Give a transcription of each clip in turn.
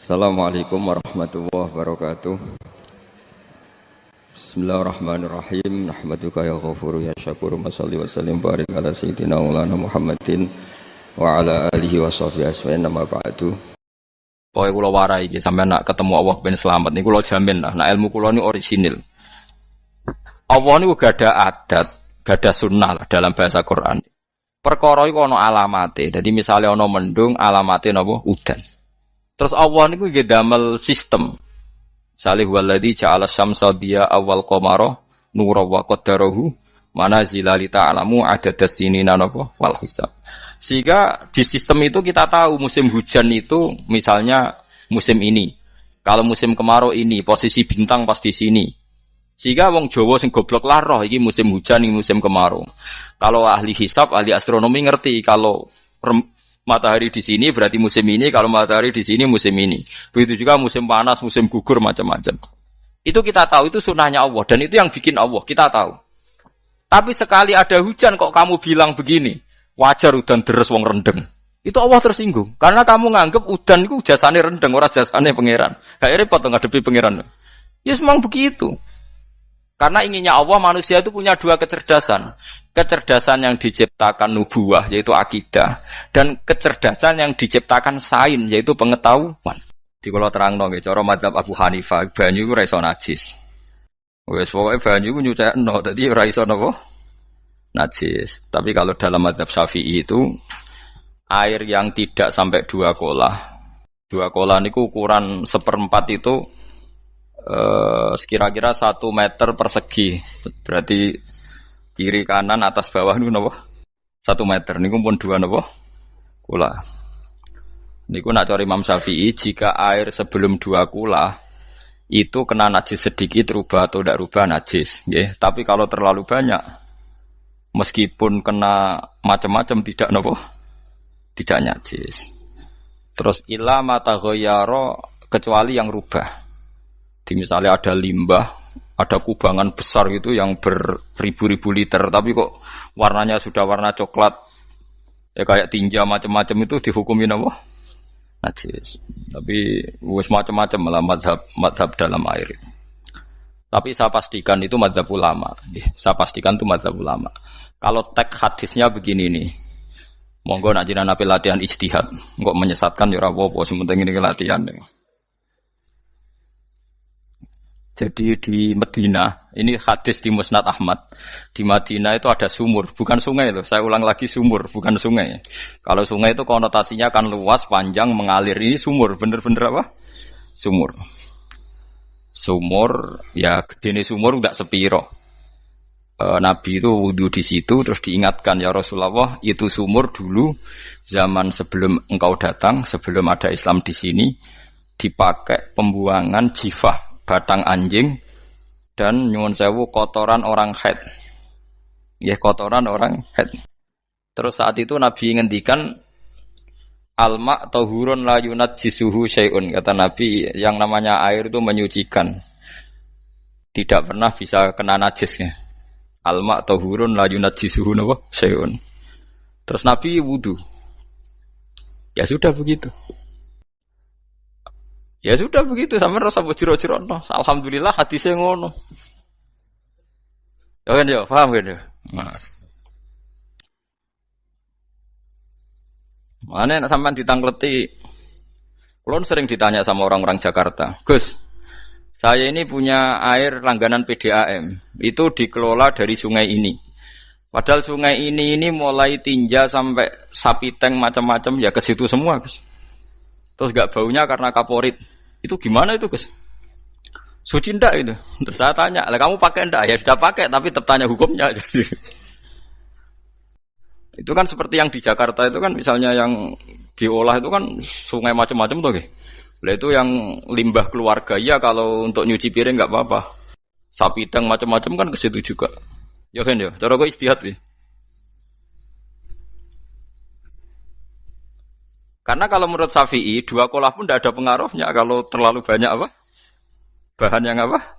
Assalamualaikum warahmatullahi wabarakatuh. Bismillahirrahmanirrahim. Nahmaduka ya ghafuru ya syakuru. Mashalli wa sallim barik ala sayyidina maulana Muhammadin wa ala alihi wa sahbihi asma'in nama ba'du. Pokoke kula warai iki sampeyan nak ketemu Allah ben selamat niku kula jamin lah nek ilmu kula niku orisinil. Allah niku gada adat, gada sunnah lah dalam bahasa Quran. Perkara iku ana alamate. Dadi misale ana mendung alamate napa udan. Terus Allah niku nggih damel sistem. Salih waladzi ja'ala syamsa diya awal qamara nura wa qaddarahu manazila li ta'lamu adadas sinina napa wal hisab. Sehingga di sistem itu kita tahu musim hujan itu misalnya musim ini. Kalau musim kemarau ini posisi bintang pas di sini. Sehingga wong Jawa sing goblok lah roh iki musim hujan iki musim kemarau. Kalau ahli hisab, ahli astronomi ngerti kalau matahari di sini berarti musim ini, kalau matahari di sini musim ini. Begitu juga musim panas, musim gugur, macam-macam. Itu kita tahu, itu sunnahnya Allah. Dan itu yang bikin Allah, kita tahu. Tapi sekali ada hujan kok kamu bilang begini, wajar udan deres wong rendeng. Itu Allah tersinggung. Karena kamu nganggep udan itu jasane rendeng, orang jasane pangeran. Gak repot ngadepi pangeran. Ya memang begitu. Karena inginnya Allah manusia itu punya dua kecerdasan. Kecerdasan yang diciptakan nubuwah yaitu akidah dan kecerdasan yang diciptakan sains yaitu pengetahuan. Di kula terangno nggih cara mazhab Abu Hanifah banyu iku ora iso najis. Wis pokoke banyu iku nyucekno dadi ora iso napa? Najis. Tapi kalau dalam mazhab Syafi'i itu air yang tidak sampai 2 kolah. 2 kolah niku ukuran 1/4 itu sekira-kira 1 meter persegi. Berarti kiri kanan atas bawah niku napa? 1 meter niku pun 2 napa? Kula. Niku nak cari Imam Syafi'i jika air sebelum 2 kula itu kena najis sedikit rubah atau tidak rubah najis, nggih. Tapi kalau terlalu banyak meskipun kena macam-macam tidak napa? Tidak najis. Terus ila mata ghayyara kecuali yang rubah. Di misalnya ada limbah, ada kubangan besar gitu yang beribu-ribu liter, tapi kok warnanya sudah warna coklat, ya kayak tinja macam-macam itu dihukumin apa? Najis. Tapi wis macam-macam malah mazhab dalam air. Tapi saya pastikan itu mazhab ulama. Saya pastikan itu mazhab ulama. Kalau teks hadisnya begini nih, monggo nak jenengan ape latihan ijtihad, kok menyesatkan ya ora apa-apa, sementing ini latihan. Jadi di Madinah, ini hadis di Musnad Ahmad. Di Madinah itu ada sumur, bukan sungai loh. Saya ulang lagi sumur, bukan sungai. Kalau sungai itu konotasinya kan luas, panjang, mengalir. Ini sumur, bener-bener apa? Sumur. Sumur, ya gedene sumur enggak sepiro. Nabi itu wudu di situ, terus diingatkan ya Rasulullah, itu sumur dulu zaman sebelum engkau datang, sebelum ada Islam di sini, dipakai pembuangan jifah. Batang anjing dan nyuwun sewu kotoran orang haid. Ya kotoran orang haid. Terus saat itu Nabi ngendikan alma tahurun la yunajjisuhu syai'un. Kata Nabi yang namanya air itu menyucikan. Tidak pernah bisa kena najisnya. Alma tahurun la yunajjisuhu syai'un. Terus Nabi wudu. Ya sudah begitu. Ya sudah begitu sampe rasa bojiro-jiro no. Alhamdulillah hadisnya ngono. Ya kan ya, paham kan ya? Nah. Mana sampean ditangkleti. Kulon sering ditanya sama orang-orang Jakarta, "Gus, saya ini punya air langganan PDAM. Itu dikelola dari sungai ini. Padahal sungai ini mulai tinja sampai sapi tank macam-macam ya ke situ semua, Gus. Terus gak baunya karena kaporit. Itu gimana itu, Gus? Suci ndak itu? Terus saya tanya, lah kamu pakai ndak? Ya sudah pakai, tapi tetap tanya hukumnya. Itu kan seperti yang di Jakarta itu kan misalnya yang diolah itu kan sungai macam-macam tuh, lah itu yang limbah keluarga ya kalau untuk nyuci piring nggak apa-apa. Sapi tank macam-macam kan ke situ juga. Ya kan ya, cara kok ijtihad nih. Karena kalau menurut Syafi'i 2 kolah pun tidak ada pengaruhnya kalau terlalu banyak apa? Bahan yang apa?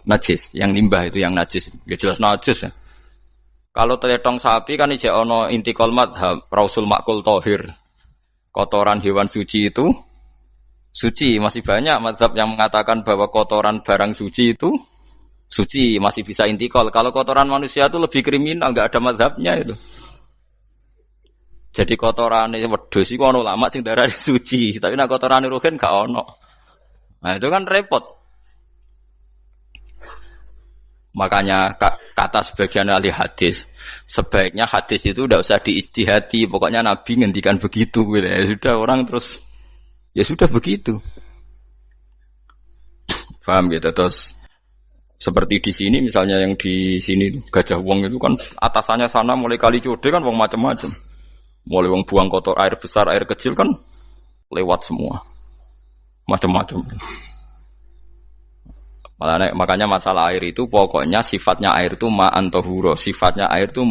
Najis, yang limbah itu yang najis. Ya jelas najis ya. Kalau teletong sapi kan ijek ono intikal madhab Rasul Makul Tohir. Kotoran hewan suci itu suci. Masih banyak mazhab yang mengatakan bahwa kotoran barang suci itu suci, masih bisa intikal. Kalau kotoran manusia itu lebih kriminal, nggak ada mazhabnya itu. Jadi kotoran wedhus iku ana ulama sing darani suci, tapi nek kotoran ruhin gak ono. Nah, itu kan repot. Makanya kata sebagian ahli hadis, sebaiknya hadis itu tidak usah diijtihadi, pokoknya Nabi ngendikan begitu gitu. Ya sudah orang terus ya sudah begitu. Paham gitu terus. Seperti di sini misalnya yang di sini Gajah Wong itu kan atasannya sana mulai kali Code kan wong macam-macam. Mulai wong buang kotor air besar, air kecil kan lewat semua. Macam-macam. Makanya masalah air itu pokoknya sifatnya air itu ma'an tahura, sifatnya air itu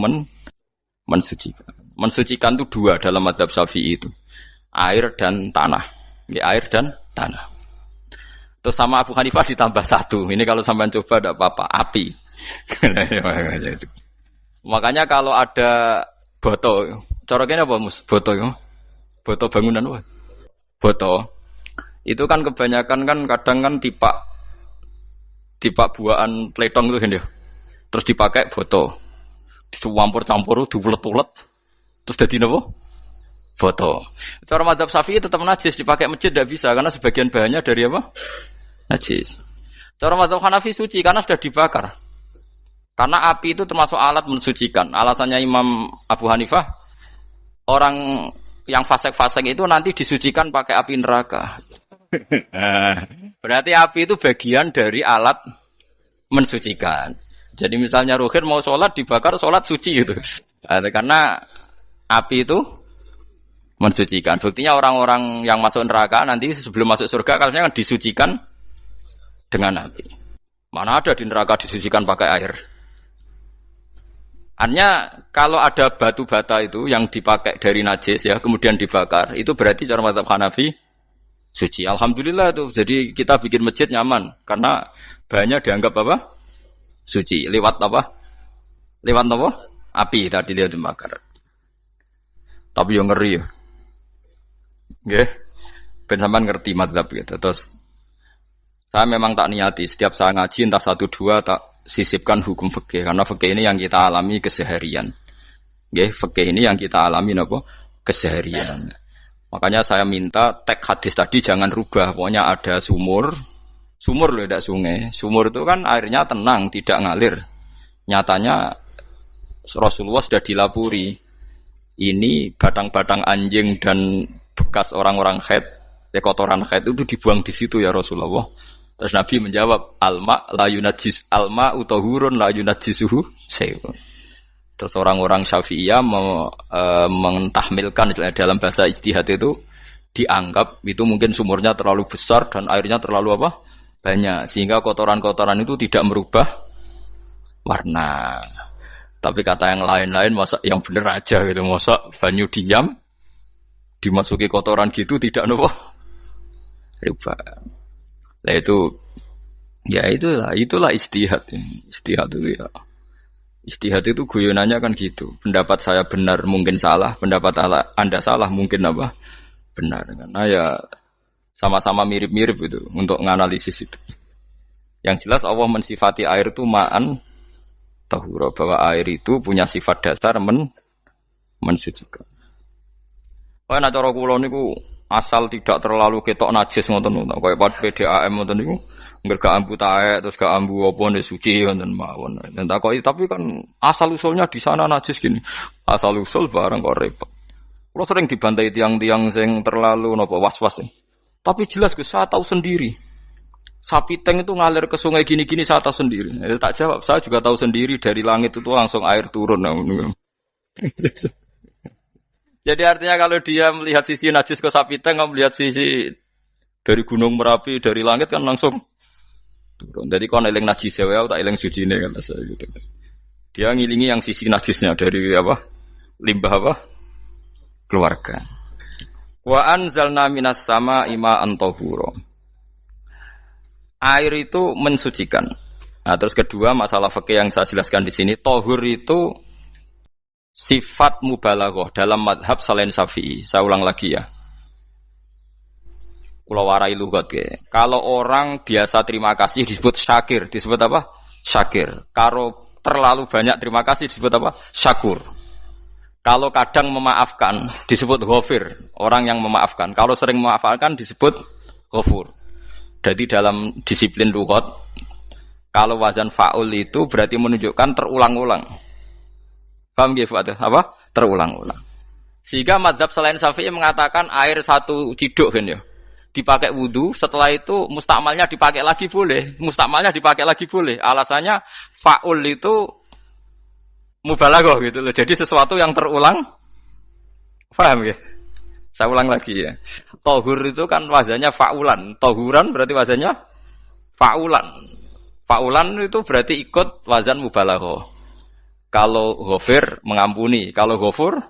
mensucikan. Mensucikan itu dua dalam mazhab Syafi'i itu. Air dan tanah. Ya, air dan tanah. Terus sama Abu Hanifah ditambah satu. Ini kalau sampai coba tidak apa-apa, api. Makanya kalau ada boto, coroknya apa mus? Boto ya? Boto bangunan apa? Boto. Itu kan kebanyakan kan kadang kan tipak buahan pletong itu kan dia. Terus dipakai boto. Dicampur-campur, diulet-ulet. Terus jadi apa? Boto. Cara mazhab Syafi'i tetap najis, dipakai masjid tidak bisa karena sebagian bahannya dari apa? Najis. Cara mazhab Hanafi suci karena sudah dibakar. Karena api itu termasuk alat mensucikan. Alasannya Imam Abu Hanifah, orang yang fasik-fasik itu nanti disucikan pakai api neraka. Berarti api itu bagian dari alat mensucikan. Jadi misalnya Ruhin mau sholat dibakar, sholat suci itu. Karena api itu mensucikan. Buktinya orang-orang yang masuk neraka nanti sebelum masuk surga kalanya kan disucikan dengan api. Mana ada di neraka disucikan pakai air. Artinya kalau ada batu bata itu yang dipakai dari najis ya kemudian dibakar itu berarti cara mazhab Hanafi suci. Alhamdulillah itu. Jadi kita bikin masjid nyaman karena bahannya dianggap apa? Suci. Lewat apa? Lewat apa? Api tadi dia dibakar. Tapi yang ngeri ya. Nggih. Ben sampean ngerti mazhab gitu. Terus saya memang tak niati setiap saya ngaji entah 1-2 tak sisipkan hukum fikih karena fikih ini yang kita alami keseharian. Nggih, fikih ini yang kita alami napa? Keseharian. Makanya saya minta teks hadis tadi jangan rubah. Pokoknya ada sumur loh tidak sungai. Sumur itu kan airnya tenang, tidak ngalir. Nyatanya Rasulullah sudah dilapuri. Ini batang-batang anjing dan bekas orang-orang haid, kotoran haid itu dibuang di situ ya Rasulullah. Terus Nabi menjawab, alma utahurun la yunajjisuhu syai'un. Terus orang-orang Syafi'iyah mentahmilkan dalam bahasa ijtihad itu dianggap itu mungkin sumurnya terlalu besar dan airnya terlalu apa? Banyak sehingga kotoran-kotoran itu tidak merubah warna. Tapi kata yang lain-lain masa yang benar aja gitu, masa banyu diam dimasuki kotoran gitu tidak nopo rubah. Nah itu ya itulah ijtihad. Ijtihad itu ya. Ijtihad itu guyonannya kan gitu. Pendapat saya benar mungkin salah, pendapat Anda salah mungkin apa? Benar. Karena ya sama-sama mirip-mirip itu untuk menganalisis itu. Yang jelas Allah mensifati air itu ma'an tahura, bahwa air itu punya sifat dasar mensucikan. Kaya nek cara kula niku asal tidak terlalu ketok najis ngoten niku. Kaya PDAM ngoten niku ngger gak ambu taek terus gak ambu apa nek suci ngoten mawon. Nek takoki tapi kan asal usulnya di sana najis gini. Asal usul barang kok repot. Kula sering dibantai tiang-tiang sing terlalu napa was-was. Tapi jelas saya tahu sendiri. Sapi teng itu ngalir ke sungai gini-gini saya tahu sendiri. Tak jawab, saya juga tahu sendiri dari langit itu langsung air turun. Jadi artinya kalau dia melihat sisi najis ke sapi teng, melihat sisi dari gunung Merapi, dari langit kan langsung turun. Jadi kalau eling najis ya, tak eling suci ini kan saya gitu. Dia ngilingi yang sisi najisnya dari apa? Limbah apa? Keluarga. Wa anzalna minas sama ma'an tahura. Air itu mensucikan. Nah, terus kedua masalah fikih yang saya jelaskan di sini, tahur itu sifat mubalaghah dalam madhab selain Syafi'i. Saya ulang lagi ya. Kula warai lugat ge. Kalau orang biasa terima kasih disebut syakir, disebut apa? Syakir. Kalau terlalu banyak terima kasih disebut apa? Syakur. Kalau kadang memaafkan disebut ghafir, orang yang memaafkan. Kalau sering memaafkan disebut ghafur. Jadi dalam disiplin lughat, kalau wazan fa'ul itu berarti menunjukkan terulang-ulang. Paham nggih, Pak? Apa? Terulang-ulang. Sehingga mazhab selain Syafi'i mengatakan air satu ciduk kan ya. Dipakai wudu, setelah itu mustakmalnya dipakai lagi boleh. Mustakmalnya dipakai lagi boleh. Alasannya fa'ul itu mubalaghah gitu loh. Jadi sesuatu yang terulang. Paham ya? Saya ulang lagi ya. Tohur itu kan wazannya fa'ulan. Tohuran berarti wazannya fa'ulan. Fa'ulan itu berarti ikut wazan mubalaghah. Kalau ghafir mengampuni, kalau ghafur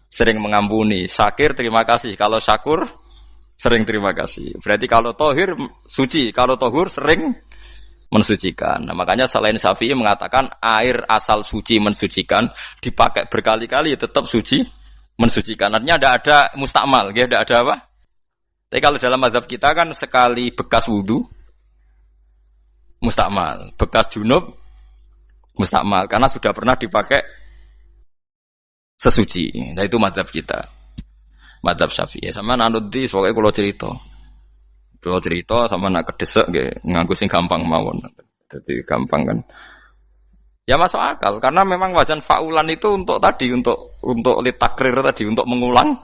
sering mengampuni. Syakir terima kasih. Kalau syakur sering terima kasih. Berarti kalau tohir suci, kalau tohur sering mensucikan. Nah, makanya selain Syafi'i mengatakan air asal suci mensucikan dipakai berkali-kali tetap suci mensucikan. Artinya ada mustakmal, ya, ada apa? Tapi kalau dalam mazhab kita kan sekali bekas wudu mustakmal, bekas junub mustakmal karena sudah pernah dipakai sesuci. Nah itu mazhab kita. Madzhab Syafi'i sama anut di soalnya kalau cerita sama nak kedesek nggih nganggo sing gampang mawon. Jadi gampang kan. Ya masuk akal karena memang wazan faulan itu untuk tadi untuk litakrir tadi untuk mengulang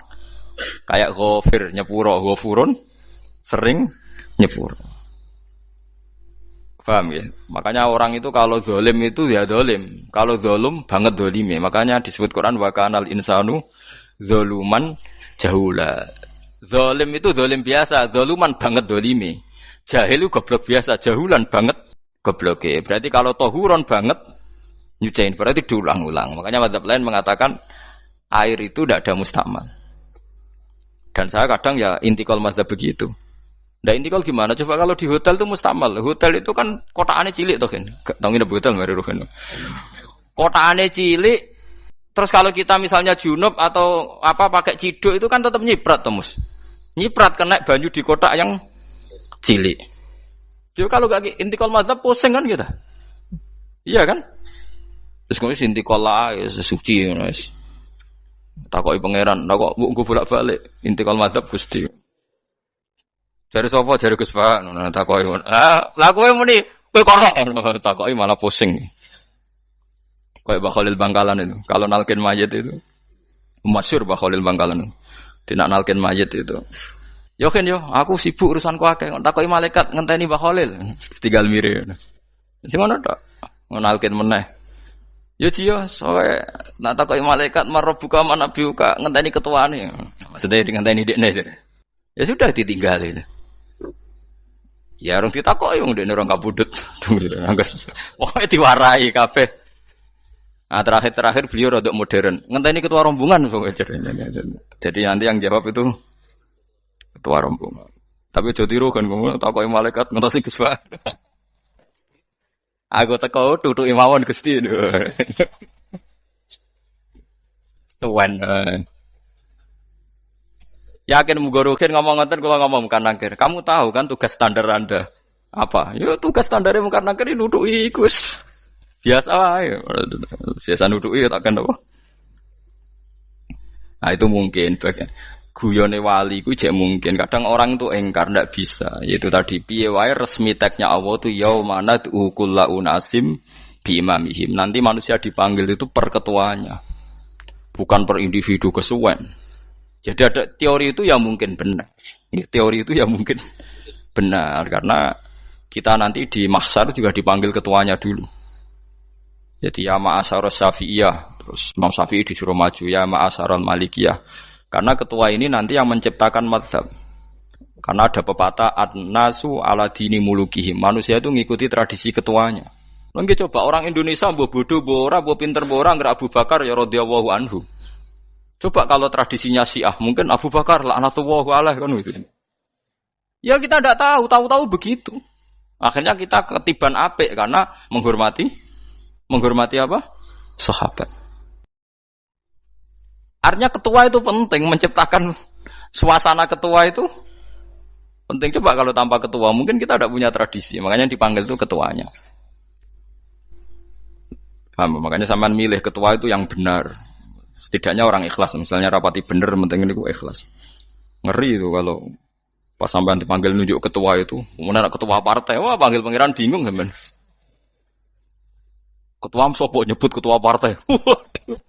kayak ghafir nyepuro ghafurun sering nyepuro. Paham ya? Makanya orang itu kalau zalim itu ya zalim, kalau zalum banget zalime. Makanya disebut Quran wa kanal insanu zaluman jahula. Zalim itu zalim biasa, zaluman banget zalime. Jahil itu goblok biasa, jahulan banget gobloke. Berarti kalau tohuron banget nyuciin berarti diulang-ulang. Makanya mazhab lain mengatakan air itu tidak ada mustakmal. Dan saya kadang ya intikal mazhab begitu. Nah intikal gimana? Coba kalau di hotel itu mustakmal. Hotel itu kan kotaannya cilik toh kan. Tahu nggih hotel mari rohen. Kotaannya cilik. Terus kalau kita misalnya junub atau apa pakai ciduk itu kan tetap nyiprat Mus. Nyiprat kena banyu di kotak yang cilik. Jadi kalau gak intikal mazhab pusing kan kita. Iya kan? Terus kemudian intikal lah ya suci guys. Takoki pangeran, kok mbok bolak-balik intikal mazhab Gusti. Jare sapa jare Gus Pak takoki. Lah kowe muni kowe kok takoki malah pusing. Kayak Mbah Khalil Bangkalan itu. Kalau nalkin mayit itu masyhur Mbah Khalil Bangkalan. Tidak nalkin mayit itu. Yo kan yo, aku sibuk urusanku akeh. Takoki malaikat ngenteni Mbah Khalil. Tinggal mire. Sing ngono tok. Nalkin meneh. Yo jiyo, soe nak takoki malaikat marabbuka manabiuka ngenteni ketuane. Maksudnya ngenteni dekne. Ya sudah ditinggalin. Ya orang ditakoki wong dekne orang kabudut. Pokoke diwarai kabeh. Nah, terakhir beliau rodok modern. Ngenteni ketua rombongan jadi nanti yang jawab itu ketua rombongan. Tapi aja tiru kan ngono takoki malaikat ngentosi Gus Pak. Aku teko tutuki mawon Gusti. Tuan. Yakin mugorokin ngomong ngoten kula ngomong kan nangkir. Kamu tahu kan tugas standar Anda apa? Ya tugas standare mungkar nangkir nutuki Gus. Biasa wae. Biasa nutuki takkan apa? Nah itu mungkin bagian guyone wali ku jek mungkin. Kadang orang itu engkar ndak bisa. Yaitu tadi piye wae resmi teknya Allah tu yaumana kullu unasim bi imamihim. Nanti manusia dipanggil itu per ketuanya. Bukan per individu kesuwen. Jadi ada teori itu yang mungkin benar. Ya, teori itu yang mungkin benar karena kita nanti di mahsyar juga dipanggil ketuanya dulu. Jadi ya ma'asyarus syafi'iyah. Terus Imam Syafi'i disuruh maju ya ma'asyarul malikiyah. Karena ketua ini nanti yang menciptakan mazhab. Karena ada pepatah an-nasu ala dini mulukihim. Manusia itu ngikuti tradisi ketuanya. Lagi coba orang Indonesia mbok bodoh mbok ora mbok pinter mbok ora Abu Bakar ya radhiyallahu anhu. Coba kalau tradisinya Syiah mungkin Abu Bakar laknatullah alaihi kan gitu. Ya kita tidak tahu begitu. Akhirnya kita ketiban apik karena menghormati apa? Sahabat. Artinya ketua itu penting, menciptakan suasana ketua itu Penting coba kalau tanpa ketua, mungkin kita tidak punya tradisi, makanya dipanggil itu ketuanya. Paham? Makanya sampean milih ketua itu yang benar. Setidaknya orang ikhlas, misalnya rapati bener, penting ini ikhlas. Ngeri itu kalau pas sampean dipanggil nunjuk ketua itu, kemudian ketua partai, wah panggil pangeran bingung sampean. Ketua sopo nyebut ketua partai. Waduh.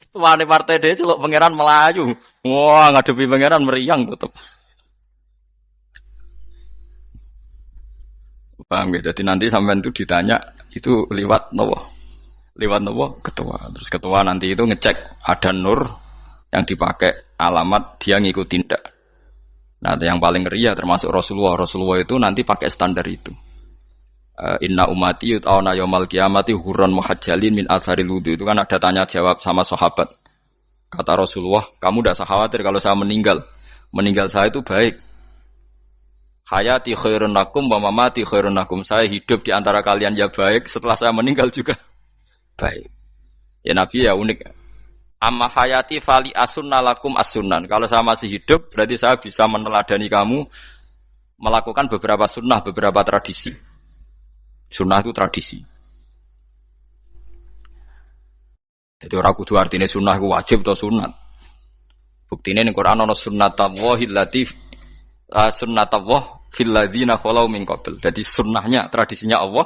Ketua partai dia celuk pangeran Melayu. Wah, ngadepi pangeran meriang tetep. Paham ya? Jadi nanti sampean itu ditanya itu lewat nopo? Lewat nopo? Ketua. Terus ketua nanti itu ngecek ada nur yang dipakai alamat dia ngikutin ndak. Nah, yang paling ngeri ya termasuk Rasulullah. Rasulullah itu nanti pakai standar itu. Inna umati yut'auna yaumal qiyamati hurran muhajjalin min atharil wudu. Itu kan ada tanya jawab sama sahabat. Kata Rasulullah, kamu tidak usah khawatir kalau saya meninggal. Meninggal saya itu baik. Hayati khairun lakum wa mamati khairun lakum. Saya hidup di antara kalian ya baik, setelah saya meninggal juga baik. Ya Nabi ya unik. Amma hayati fali asunna lakum as-sunan. Kalau saya masih hidup, berarti saya bisa meneladani kamu melakukan beberapa sunnah, beberapa tradisi. Sunnah itu tradisi. Jadi orang kudu artinya sunnah itu wajib atau sunat. Buktinya di Quran ada sunnatallahil latif sunnatullah fil ladzina khalau min qabl. Jadi sunnahnya, tradisinya Allah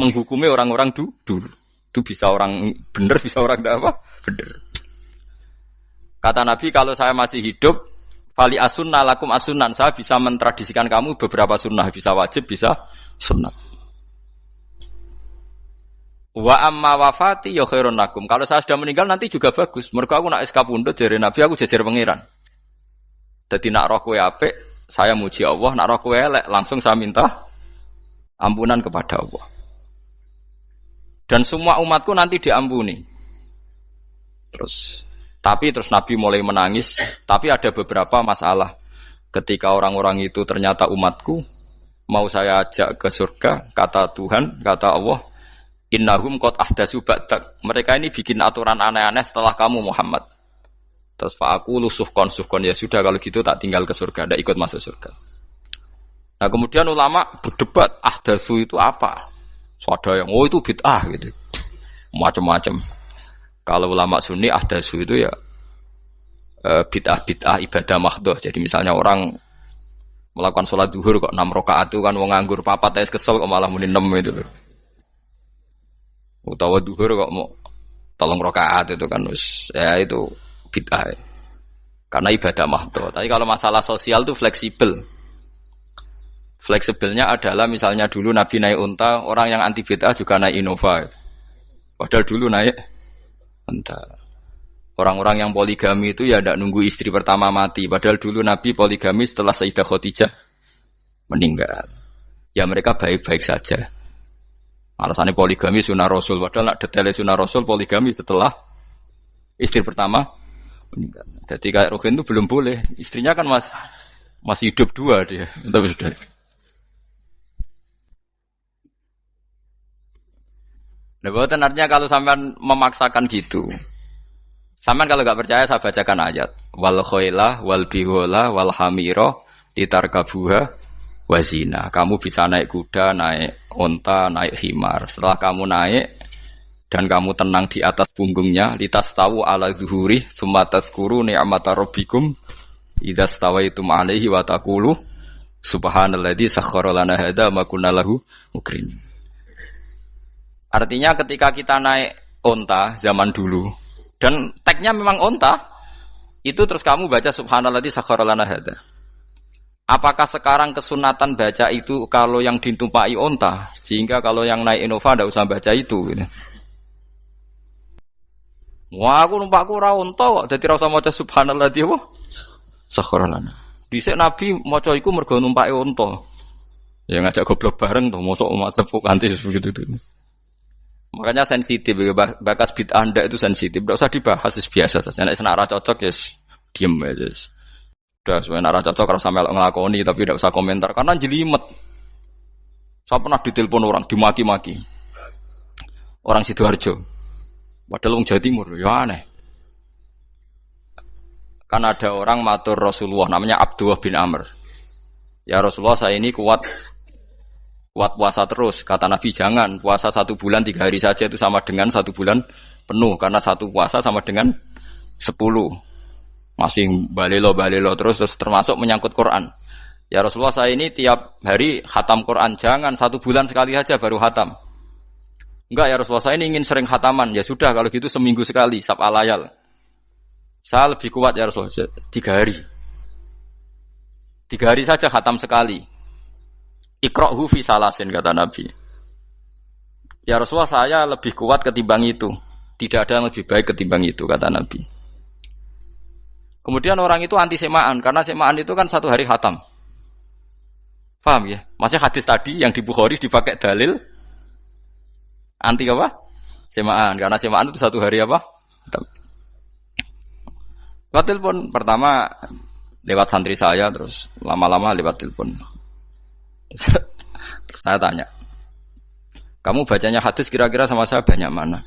menghukumi orang-orang dulu. Itu bisa orang benar, bisa orang tidak apa? Benar. Kata Nabi, kalau saya masih hidup, fali asunna lakum asunan, saya bisa mentradisikan kamu beberapa sunnah, bisa wajib, bisa sunnat. Wa amma wafati ya khairun lakum. Kalau saya sudah meninggal nanti juga bagus. Mergo aku nak SK pundhut jare Nabi aku jejer pangeran. Dadi nak roh kowe apik, saya muji Allah, nak roh kowe elek langsung saya minta ampunan kepada Allah. Dan semua umatku nanti diampuni. Terus Nabi mulai menangis, tapi ada beberapa masalah. Ketika orang-orang itu ternyata umatku, mau saya ajak ke surga, kata Tuhan, kata Allah, innahum qad ahdatsu ba'dak. Mereka ini bikin aturan aneh-aneh setelah kamu Muhammad. Terus Pak aku suhkon ya sudah kalau gitu tak tinggal ke surga, tidak ikut masuk surga. Nah kemudian ulama berdebat ahdatsu itu apa? So, ada yang itu bid'ah gitu. Macam-macam. Kalau ulama Sunni ahdatsu itu ya bid'ah ibadah mahdhah. Jadi misalnya orang melakukan sholat zuhur kok 6 rakaat itu kan wong nganggur papat wis kesel kok malah muni 6 itu loh. Utawa duhur kok mau 3 rakaat itu kan ya itu bid'ah. Karena ibadah mahdhah. Tapi kalau masalah sosial itu fleksibel. Fleksibelnya adalah misalnya dulu Nabi naik unta, orang yang anti bid'ah juga naik Innova. Padahal dulu naik unta. Orang-orang yang poligami itu ya tidak nunggu istri pertama mati. Padahal dulu Nabi poligami setelah Sayyidah Khadijah meninggal. Ya mereka baik-baik saja. Alasannya poligami sunnah Rasul. Padahal nak detailnya sunnah Rasul poligami setelah istri pertama meninggal. Jadi kayak Ruhin itu belum boleh. Istrinya kan masih hidup 2 dia. Tapi sudah. Nah, bukan artinya kalau sampean memaksakan gitu. Sampean kalau enggak percaya saya bacakan ayat. Wal khailah wal bihola wal hamira litarkabuha wazina. Kamu bisa naik kuda, naik unta, naik himar. Setelah kamu naik dan kamu tenang di atas punggungnya, litastawu ala zuhuri, tsumma tazkuru ni'mata rabbikum idza stawaitum 'alaihi wa taqulu subhanalladzi sakhkhara lana hadza ma kunna lahu muqrinin. Artinya ketika kita naik unta zaman dulu dan tagnya memang unta, itu terus kamu baca subhanalladzi sakhkhara lana hadza. Apakah sekarang kesunatan baca itu kalau yang ditumpai unta, sehingga kalau yang naik Innova tidak usah baca itu gitu. Wah, aku numpakku ora unta kok, dadi ora usah maca subhanalladzi wa sakhkhara lana. Dhisik Nabi maca iku mergo numpake unta. Ya ngajak goblok bareng to, mosok masepuk kanthi begitu itu. Makanya sensitif, bakas bid'ah anda itu sensitif. Tidak usah dibahas, biasa saja. Nek senara cocok ya diem aja. Sudah sebenarnya cocok kalau sampai ngelakoni, tapi tidak usah komentar karena jelimet. Saya pernah ditelepon orang, dimaki-maki. Orang Sidoarjo. Padahal orang Jawa Timur, ya aneh. Kan ada orang matur Rasulullah namanya Abdullah bin Amr. Ya Rasulullah, saya ini kuat puasa terus. Kata Nabi, jangan puasa 1 bulan 3 hari saja itu sama dengan 1 bulan penuh, karena 1 puasa sama dengan 10. Masih balelo terus termasuk menyangkut Quran. Ya Rasulullah, saya ini tiap hari khatam Quran, jangan 1 bulan sekali saja baru khatam. Enggak ya Rasulullah, saya ini ingin sering khataman. Ya sudah, kalau gitu seminggu sekali, sab'al layal. Saya lebih kuat ya Rasulullah, 3 hari. 3 hari saja khatam sekali. Iqra'hu fi salasin, kata Nabi. Ya Rasulullah, saya lebih kuat ketimbang itu. Tidak ada yang lebih baik ketimbang itu, kata Nabi. Kemudian orang itu anti semaan, karena semaan itu kan 1 hari khatam. Paham ya? Maksudnya hadis tadi yang di Bukhari dipakai dalil anti apa? Semaan, karena semaan itu 1 hari apa? Khatam. Lewat telepon pertama lewat santri saya, terus lama-lama lewat telepon. Saya tanya, kamu bacanya hadis kira-kira sama saya banyak mana?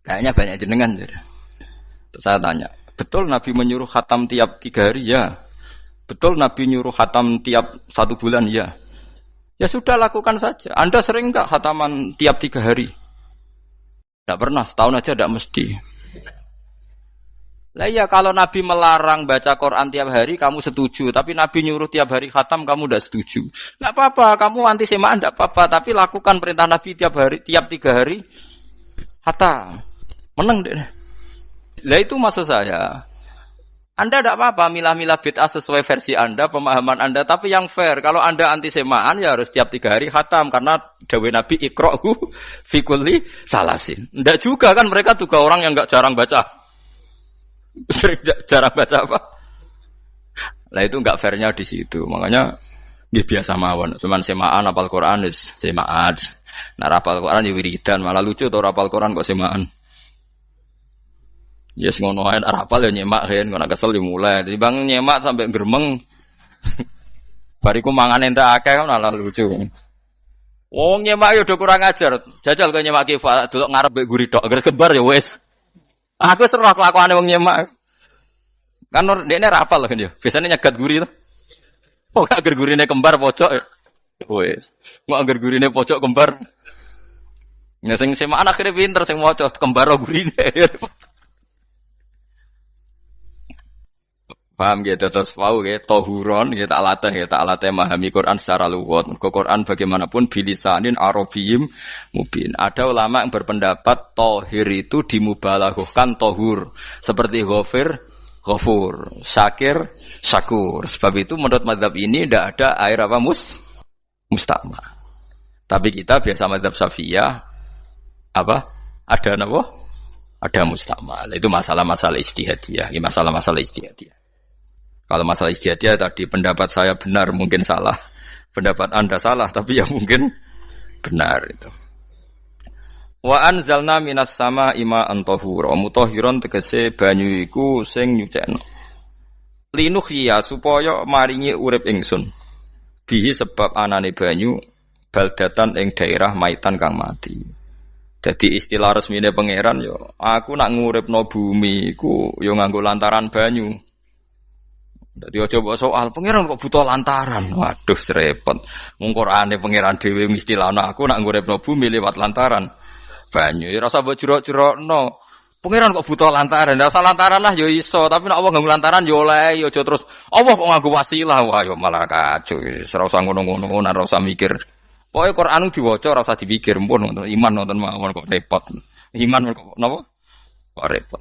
Kayaknya banyak jenengan. Terus saya tanya, betul Nabi menyuruh khatam tiap 3 hari? Ya. Betul Nabi nyuruh khatam tiap 1 bulan? Ya. Ya sudah, lakukan saja. Anda sering enggak khataman tiap 3 hari? Tidak pernah, setahun aja tidak mesti. Lah iya, kalau Nabi melarang baca Quran tiap hari kamu setuju, tapi Nabi nyuruh tiap hari khatam kamu tidak setuju. Enggak apa-apa, kamu anti semaan enggak apa-apa, tapi lakukan perintah Nabi tiap 3 hari khatam. Menang deh. Lah itu maksud saya. Anda tidak apa-apa milah-milah bid'ah sesuai versi Anda, pemahaman Anda, tapi yang fair. Kalau Anda anti semaan ya harus tiap 3 hari khatam, karena dawuh Nabi iqra'hu fi kulli salasin. Enggak juga kan, mereka juga orang yang enggak jarang baca. Jarang baca apa? Lah itu enggak fairnya di situ. Makanya dia biasa mawon. Cuman semaan apal Quran wis semaan. Nah, apal Quran ya wiridan, malah lucu to apal Quran kok semaan. Ya yes, ngono ae apal ya nyemak kan, ngono kesel dimulai. Jadi bang nyemak sampai gremeng. Bariku mangan entek akeh kan malah lucu. Wong nyemak yo do kurang ajar. Jajal kok nyemak ki delok ngarep mbek guri tok, gres kebar ya wis. Aku seru kelakuane wong nyemak. Kan dekne ra apal kan ya. Biasane nyegat guri to. Oh, agar gurine kembar pojok. Wis. Mau agar gurine pojok kembar. Ya sing semaan akhire pinter sing maca kembar gurine. Paham gitu, terus paham gitu, tohuron gitu, tak latih memahami Quran secara luwat. Quran bagaimanapun bilisanin arabiyim mubin. Ada ulama yang berpendapat tohir itu dimubalaghahkan tohur, seperti ghafur, syakir, syakur. Sebab itu menurut mazhab ini tidak ada air apa musta'mal. Tapi kita biasa mazhab Syafi'iyah apa? Ada apa? Ada musta'mal. Itu masalah-masalah ijtihadiyah, masalah-masalah ijtihadiyah. Kalau masalah ijtihadiyah tadi pendapat saya benar, mungkin salah. Pendapat Anda salah, tapi ya mungkin benar itu. Wa anzalna minas sama ma'an tahura. Mutahhiron tegese banyu iku sing nyucekno. Linuhya supaya maringi urip ingsun. Bihi sebab anane banyu baldatan ing daerah maitan kang mati. Jadi istilah resmine pangeran yo, aku nak nguripno bumi iku yo nganggo lantaran banyu. Dadi aja mbok soal pangeran kok butuh lantaran. Waduh repot. Wong Qur'ane pangeran dhewe istilahno aku nak nguripno bumi lewat lantaran banyu. Ya rasa mbok jurok-jurokno. Pangeran kok butuh lantaran. Ndak usah lantaran lah ya iso, tapi nek Allah nganggo lantaran ya oleh, ya aja terus Allah kok nganggo wasilah. Wah ya malah kacau. Ora usah ngono-ngono, ora usah mikir. Pokoke Qur'an diwaca ora usah dipikir, mpun iman nonton mawon kok repot. Iman kok napa? Kok repot.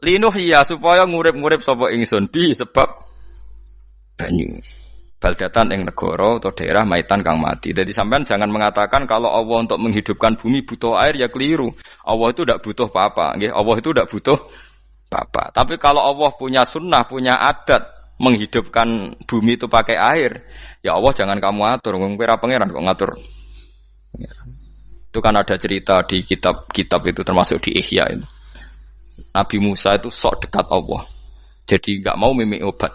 Linuh ya supaya ngurip-ngurip sapa ingsun bi sebab banyu. Baldatan ing negara atau daerah maitan kang mati. Jadi sampean jangan mengatakan kalau Allah untuk menghidupkan bumi butuh air, ya keliru. Allah itu tidak butuh apa-apa, nggih. Allah itu tidak butuh apa-apa. Tapi kalau Allah punya sunnah, punya adat menghidupkan bumi itu pakai air, ya Allah jangan kamu atur. Wong kira pangeran kok ngatur. Itu kan ada cerita di kitab-kitab itu, termasuk di Ihya itu. Nabi Musa itu sok dekat Allah. Jadi enggak mau mimik obat.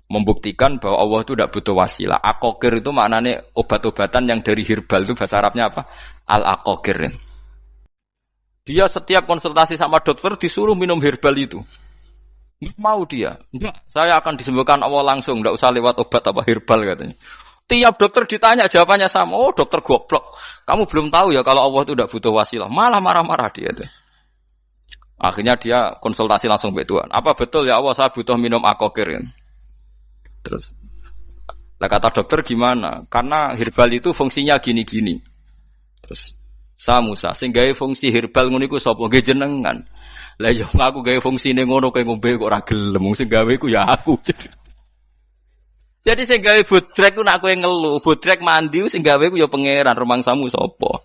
Membuktikan bahwa Allah itu tidak butuh wasilah. Aqaqir itu maknanya obat-obatan yang dari herbal, itu bahasa Arabnya apa? Al-aqaqir. Dia setiap konsultasi sama dokter disuruh minum herbal itu. Nggak mau dia. Enggak, saya akan disembuhkan Allah langsung, enggak usah lewat obat apa herbal katanya. Tiap dokter ditanya jawabannya sama. Oh, dokter goblok. Kamu belum tahu ya kalau Allah itu enggak butuh wasilah. Malah marah-marah dia tuh. Akhirnya dia konsultasi langsung ke Tuhan. Apa betul ya Allah saya butuh minum akokir? Terus, lah kata dokter gimana? Karena herbal itu fungsinya gini-gini. Terus, saya Musa, sing gawe fungsi herbal ngono iku sapa? Nggih jenengan. Lah yo aku gawe fungsine ngono kaya ngombe kok ora gelem. Sing gawe ku ya aku. Jadi sing gawe bodrek ku nek kowe ngeluh, bodrek mandi sing gawe ku ya pangeran, rumangsamu sapa?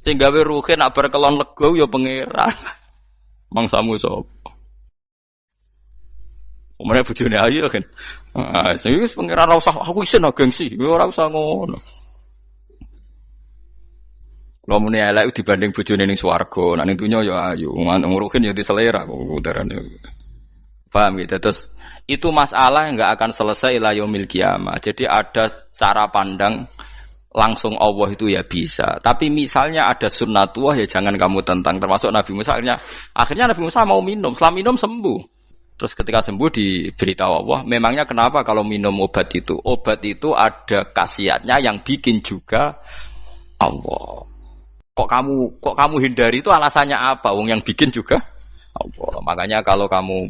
Sing gawe ruhe nak berkelon lego ya pangeran. Mangsamu sapa? Umane bojone ayu kan. Ah, sing wis pangeran ora usah aku isin gengsi, ora usah ngono. Kalau muni elek dibanding bojone ning swarga, nek ning donya ya ayu, nguruhin ya diselera kok udarane. Paham gitu. Terus itu masalah yang enggak akan selesai ila yaumil kiamah. Jadi ada cara pandang langsung Allah itu ya bisa. Tapi misalnya ada sunnatullah ya jangan kamu tentang. Termasuk Nabi Musa akhirnya Nabi Musa mau minum. Setelah minum sembuh. Terus ketika sembuh diberitahu Allah, memangnya kenapa kalau minum obat itu? Obat itu ada khasiatnya yang bikin juga Allah. Kok kamu hindari itu alasannya apa? Wong yang bikin juga Allah. Makanya kalau kamu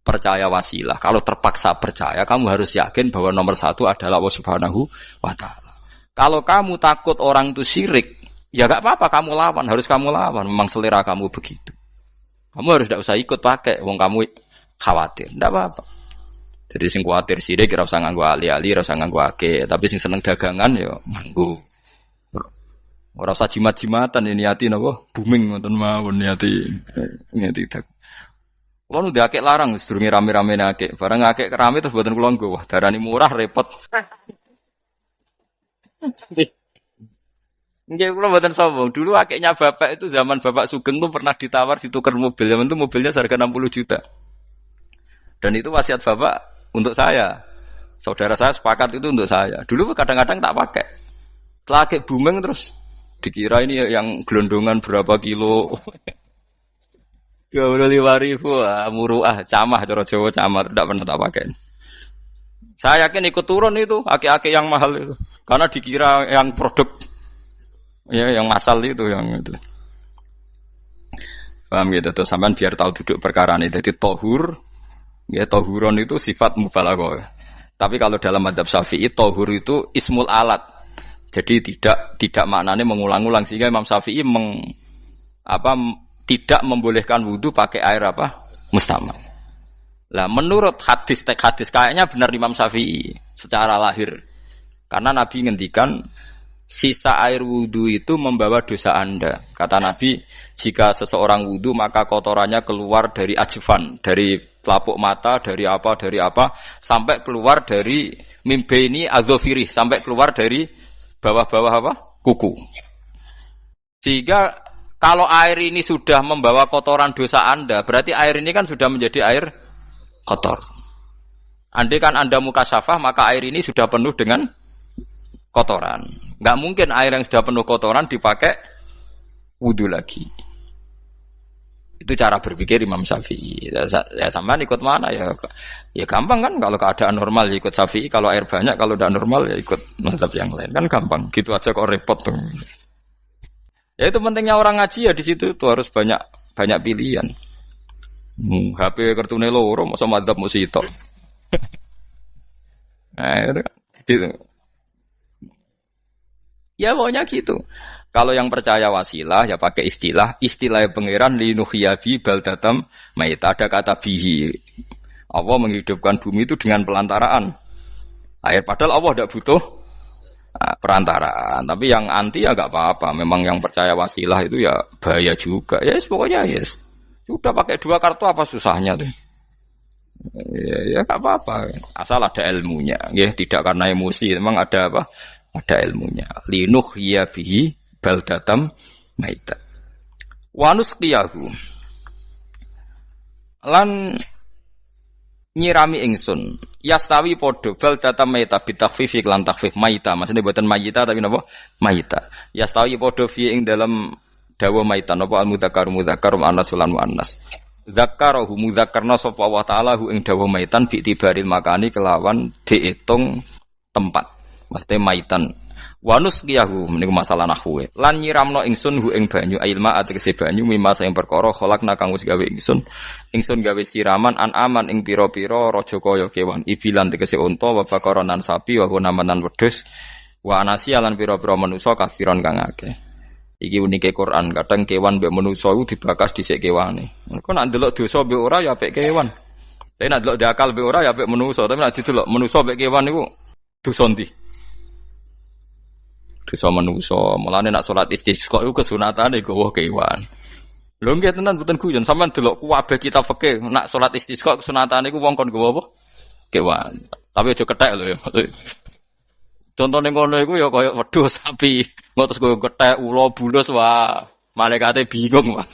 percaya wasilah, kalau terpaksa percaya, kamu harus yakin bahwa nomor satu adalah Allah Subhanahu wa Ta'ala. Kalau kamu takut orang itu syirik, ya gak apa-apa kamu lawan, harus kamu lawan. Memang selera kamu begitu. Kamu harus tidak usah ikut pakai, wong kamu khawatir, tidak apa-apa. Jadi sing khawatir syirik, ora usah nganggo ali-ali, ora usah nganggo ake. Tapi sing seneng dagangan, ya nganggo. Ora usah jimat-jimatan ini niati napa? Booming ngoten mawon niati dak. Kulo nu akeh larang sedurunge rame-rame akeh. Barang akeh rame terus mboten kula nggo. Wah, darani murah repot. Nggih kula mboten sombong. Dulu akehnya bapak itu zaman Bapak Sugeng tuh pernah ditawar ditukar mobil. Zaman itu mobilnya seharga 60 juta. Dan itu wasiat bapak untuk saya. Saudara saya sepakat itu untuk saya. Dulu kadang-kadang tak pakai. Setelah akeh booming terus dikira ini yang gelondongan berapa kilo. 25.000 muruah camah cara Jawa camah tidak pernah tak pakai. Saya yakin ikut turun itu aki-aki yang mahal itu karena dikira yang produk ya yang asal itu yang itu. Paham gitu terus sampean biar tahu duduk perkara ini. Jadi tohur ya tohuron itu sifat mubalaghah. Tapi kalau dalam madzhab Syafi'i tohur itu ismul alat. Jadi tidak maknanya mengulang-ulang sehingga Imam Syafi'i tidak membolehkan wudu pakai air apa? Mustamal. Lah menurut hadis kayaknya benar Imam Syafi'i secara lahir. Karena Nabi ngendikan sisa air wudu itu membawa dosa Anda. Kata Nabi, jika seseorang wudu maka kotorannya keluar dari ajfan, dari pelapuk mata, dari apa sampai keluar dari mimbaini adzofiri, sampai keluar dari bawah-bawah apa? Kuku. Sehingga kalau air ini sudah membawa kotoran dosa Anda, berarti air ini kan sudah menjadi air kotor. Andai kan Anda mukasyafah, maka air ini sudah penuh dengan kotoran. Nggak mungkin air yang sudah penuh kotoran dipakai wudu lagi. Itu cara berpikir Imam Syafi'i. Ya sampean ikut mana ya? Ya gampang kan kalau keadaan normal ya ikut Syafi'i, kalau air banyak, kalau tidak normal ya ikut mazhab yang lain. Kan gampang. Gitu aja kok repot tuh. Ya itu pentingnya orang ngaji ya di situ tuh harus banyak pilihan. HP kartune loro masa madzhab musito. Nah, itu kan gitu. Ya pokoknya gitu. Kalau yang percaya wasilah ya pakai istilah pangeran linuhyabi baldatam maita, ada kata bihi. Allah menghidupkan bumi itu dengan pelantaraan air, padahal Allah tidak butuh perantaraan. Tapi yang anti ya enggak apa-apa. Memang yang percaya wasilah itu ya bahaya juga. Ya yes, pokoknya yes. Sudah pakai 2 kartu apa susahnya tuh. Ya enggak apa-apa. Asal ada ilmunya. Ya tidak karena emosi, memang ada apa? Ada ilmunya. Linuhya bihi baldatam maita. Wa nusqiyahu. Lan nyirami ingsun yastawi padha baldatam maita bitakhfif lan takhfif maita, maksudnya buatan mayita tapi napa maita. Yastawi padha fi ing dalam dawa maita napa al mudzakkar muanas lan muannas. Zakarahu mudzakarna sapa Allah taala hu ing dawa maitan bi tibaril makani kelawan diitung tempat. Mesti maitan. Wanus kiyahu meniku masalah nahwu. Lan nyiramno ingsun hu ing banyu ailma ategese banyu mimma sing perkara khalaqna kang wis gawe ingsun. Ingsun gawe siraman aman ing pira-pira raja kaya kewan. Ibilan tegese unta wa bakaronan sapi wa namanan wedhus. Wa anasiya lan pira-pira manusa kafiron kang akeh. Iki unike Quran, kadang kewan mbek manusa iku dibakas dhisik kewane. Engko nek ndelok dosa mbek ora ya apik kewan. Tapi nek ndelok diakal mbek ora ya apik manusa, tapi nek didelok manusa mbek kewan iku dosa ndi? Dosa manusa. Mulane nek salat istisqa iku kesunatane gawa kewan. Lho nggih tenan mboten guyon, sampean delok kabeh kitab fikih, nek salat istisqa kesunatane iku wong kon gawa apa? Kewan. Tapi aja kethek lho ya. Contohnya ngono iku ya kaya wedhus sapi, engko terus koyo kethek ula bulus wah, malaikate bingung wah.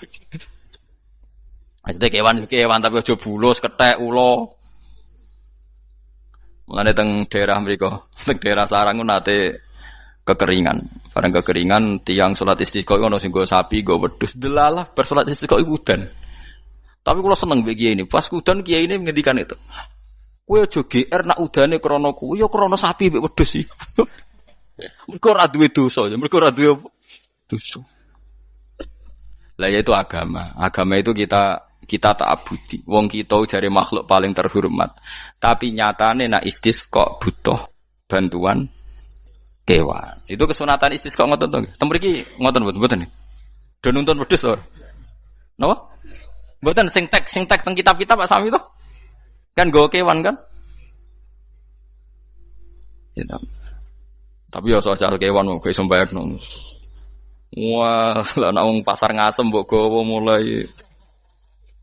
Ajete kewan tapi aja bulus, kethek ula. Mulane teng daerah mriku, teng daerah sarang nate kekeringan. Bareng kekeringan tiang salat istisqa ono sing nggo sapi, nggo wedhus. Delalah bar salat istisqa iku udan. Tapi kula seneng mbek kiai ini, pas udan kiai ini ngendikan itu. Kowe aja GR nak udane krana kuwi ya krana sapi mbek wedhus iki. Mergo ora duwe dosa, mergo ora duwe dosa. Lah ya itu agama. Agama itu kita ta'abudi. Wong kita jare makhluk paling terhormat. Tapi nyatane nak istisqa butuh bantuan kewan. Itu kesunatan istisqa ngoten to. Tem mriki ngoten mboten. Do nuntun wedhus to. Napa? Mboten sing tek teng kitab-kitab Pak Sami to. Kan go kewan kan? Ya, tapi ya soal kewan mau iso mbayakno. Wah, lah nek wong pasar ngasem mbok gowo mulai